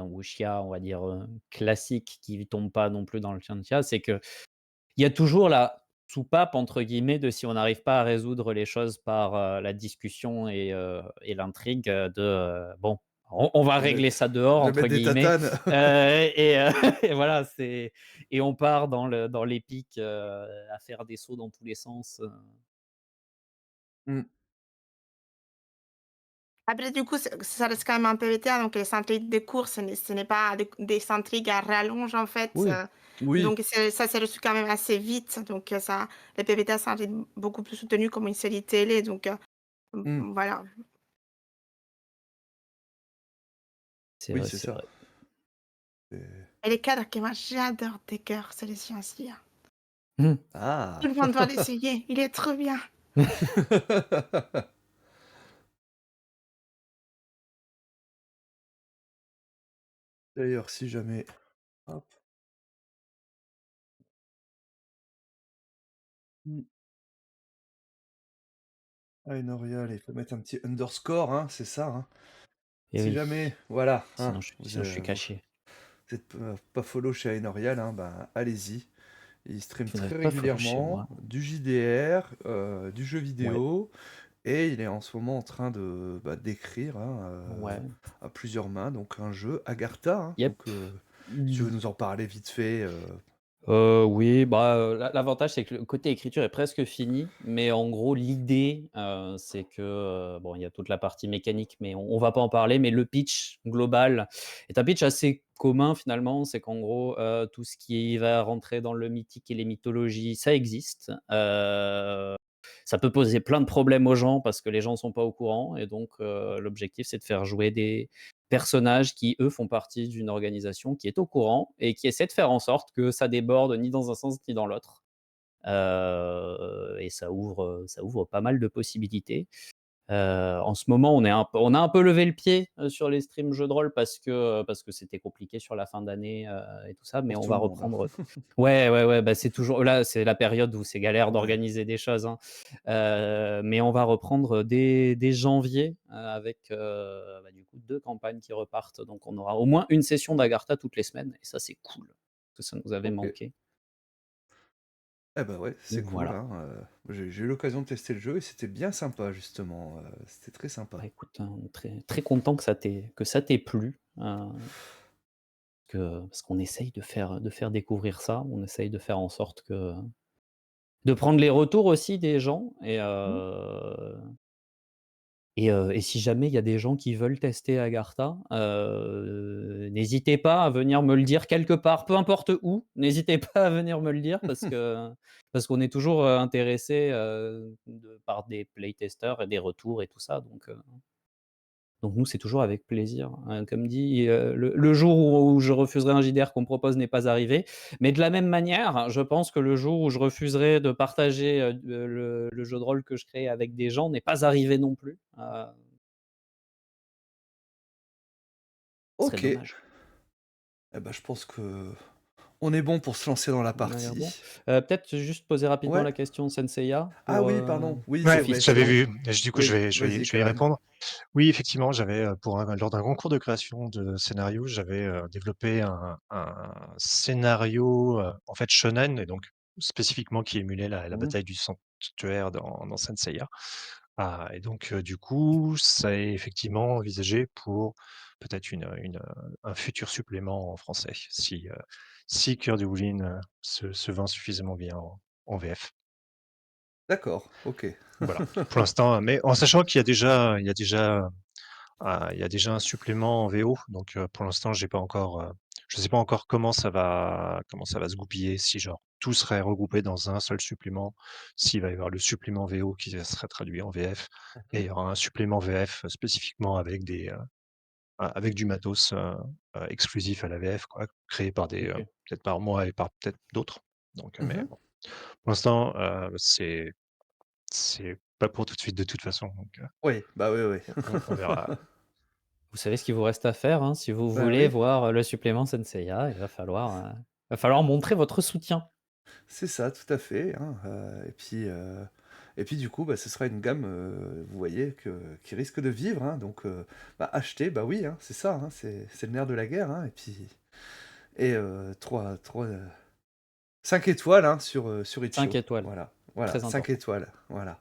Speaker 3: wuxia, on va dire, classique qui tombe pas non plus dans le tiantia, c'est que il y a toujours la «soupape» entre guillemets de si on n'arrive pas à résoudre les choses par, la discussion et l'intrigue, bon, on va
Speaker 2: de
Speaker 3: régler
Speaker 2: mettre
Speaker 3: ça «dehors»
Speaker 2: de
Speaker 3: entre
Speaker 2: mettre des
Speaker 3: guillemets,
Speaker 2: tatanes.
Speaker 3: et voilà, et on part dans l'épique, à faire des sauts dans tous les sens,
Speaker 2: Mmh.
Speaker 5: Après du coup, ça reste quand même un PBTA, donc les intrigues de course, ce n'est pas des intrigues à rallonge en fait,
Speaker 3: oui.
Speaker 2: Oui,
Speaker 5: donc ça s'est reçu quand même assez vite, donc ça les PBTA, c'est un rythme beaucoup plus soutenu comme une série télé, donc
Speaker 2: mmh,
Speaker 5: voilà.
Speaker 2: oui, c'est
Speaker 3: C'est
Speaker 2: ça.
Speaker 3: vrai.
Speaker 2: C'est
Speaker 5: Et les cadres que moi j'adore des cœurs, c'est les Sciences-Là.
Speaker 3: Mmh.
Speaker 5: Tout
Speaker 2: ah!
Speaker 5: le monde doit l'essayer, il est trop bien.
Speaker 2: D'ailleurs, si jamais hop, mmh, Aenorial, il faut mettre un petit underscore, hein, c'est ça, hein?
Speaker 3: Et
Speaker 2: Si
Speaker 3: oui,
Speaker 2: jamais, voilà, hein,
Speaker 3: sinon je suis caché.
Speaker 2: vous êtes pas follow chez Aenorial, hein, ben, allez-y. Il stream
Speaker 3: Vous n'avez
Speaker 2: très
Speaker 3: pas follow chez
Speaker 2: régulièrement,
Speaker 3: moi.
Speaker 2: du JDR, du jeu
Speaker 3: Ouais,
Speaker 2: vidéo, et il est en ce moment en train d'écrire, hein,
Speaker 3: ouais.
Speaker 2: à plusieurs mains, donc un jeu, Agartha, hein,
Speaker 3: Yep.
Speaker 2: donc si tu veux nous en parler vite fait,
Speaker 3: Oui, bah, l'avantage, c'est que le côté écriture est presque fini, mais en gros, l'idée, c'est que, bon, il y a toute la partie mécanique, mais on va pas en parler, mais le pitch global est un pitch assez commun finalement. C'est qu'en gros, tout ce qui va rentrer dans le mythique et les mythologies, ça existe. Ça peut poser plein de problèmes aux gens parce que les gens sont pas au courant et donc l'objectif, c'est de faire jouer des personnages qui, eux, font partie d'une organisation qui est au courant et qui essaie de faire en sorte que ça déborde ni dans un sens ni dans l'autre. Et ça ouvre pas mal de possibilités. En ce moment, on a un peu levé le pied, sur les streams jeux de rôle parce que c'était compliqué sur la fin d'année, et tout ça, mais
Speaker 2: pour
Speaker 3: on
Speaker 2: tout
Speaker 3: va
Speaker 2: le monde, hein.
Speaker 3: reprendre. Ouais, ouais, ouais, bah, c'est toujours là, c'est la période où c'est galère
Speaker 2: Ouais.
Speaker 3: d'organiser des choses, hein. Mais on va reprendre dès janvier, avec, bah, du coup 2 campagnes qui repartent, donc on aura au moins une session d'Agartha toutes les semaines et ça, c'est cool, parce que ça nous avait
Speaker 2: OK.
Speaker 3: manqué.
Speaker 2: Eh bah, ouais, c'est
Speaker 3: Donc
Speaker 2: cool,
Speaker 3: voilà.
Speaker 2: hein, j'ai eu l'occasion de tester le jeu et c'était bien sympa justement, c'était très
Speaker 3: Bah,
Speaker 2: sympa.
Speaker 3: écoute, très très content que ça t'ait plu, parce qu'on essaye de faire découvrir ça. On essaye de faire en sorte que de prendre les retours aussi des gens
Speaker 2: Mmh.
Speaker 3: et si jamais il y a des gens qui veulent tester Agartha, n'hésitez pas à venir me le dire quelque part, peu importe où, n'hésitez pas à venir me le dire parce qu'on est toujours, intéressés, par des playtesters et des retours et tout ça donc Donc nous, c'est toujours avec plaisir, hein. Comme dit, le jour où je refuserai un JDR qu'on me propose n'est pas arrivé. Mais de la même manière, je pense que le jour où je refuserai de partager, le jeu de rôle que je crée avec des gens n'est pas arrivé non plus. Ce serait
Speaker 2: Ok. Eh
Speaker 3: dommage.
Speaker 2: ben, je pense que on est bon pour se lancer dans la
Speaker 3: On a l'air bon.
Speaker 2: partie.
Speaker 3: Peut-être juste poser rapidement
Speaker 2: Ouais.
Speaker 3: la question Senseiya
Speaker 2: Ah
Speaker 3: pour,
Speaker 2: oui, pardon. Oui, c'est
Speaker 4: Ouais,
Speaker 2: vrai,
Speaker 3: suffisait.
Speaker 4: j'avais
Speaker 2: pardon.
Speaker 4: vu. Du coup,
Speaker 2: Oui,
Speaker 4: je
Speaker 2: vas-y,
Speaker 4: vais y
Speaker 2: Karen.
Speaker 4: répondre. Oui, effectivement, j'avais, lors d'un concours de création de scénario, j'avais, développé un scénario, en fait shonen et donc spécifiquement qui émulait la
Speaker 2: Mmh.
Speaker 4: bataille du sanctuaire dans Saint Seiya. Et donc, du coup, ça est effectivement envisagé pour peut-être un futur supplément en français si Cœur du Wulin, se vend suffisamment bien en VF.
Speaker 2: D'accord, OK.
Speaker 4: Voilà, pour l'instant, mais en sachant qu'il y a déjà il y a déjà un supplément en VO, donc pour l'instant, j'ai pas encore, je sais pas encore comment ça va se goupiller, si genre tout serait regroupé dans un seul supplément, s'il va y avoir le supplément VO qui serait traduit en VF et
Speaker 2: Mmh.
Speaker 4: il y aura un supplément VF spécifiquement avec avec du matos, exclusif à la VF quoi, créé par
Speaker 3: OK.
Speaker 4: peut-être par moi et par peut-être d'autres, donc mais
Speaker 2: Mmh.
Speaker 4: bon, pour l'instant, c'est pas pour tout de suite de toute façon, donc
Speaker 2: Oui, bah, oui, oui.
Speaker 4: on verra.
Speaker 3: Vous savez ce qu'il vous reste à faire, hein, si vous
Speaker 2: Bah,
Speaker 3: voulez
Speaker 2: oui,
Speaker 3: voir, le supplément Senseiya, il va falloir montrer votre soutien.
Speaker 2: c'est ça, tout à fait, hein, et puis du coup, bah, ce sera une gamme, vous voyez qui risque de vivre, hein, donc bah, acheter, bah, oui, hein, c'est ça, hein, c'est le nerf de la guerre, hein, et puis 5 étoiles, hein, sur
Speaker 3: 5
Speaker 2: Itch.io.
Speaker 3: étoiles,
Speaker 2: Voilà, voilà,
Speaker 3: très
Speaker 2: 5
Speaker 3: important.
Speaker 2: étoiles, voilà.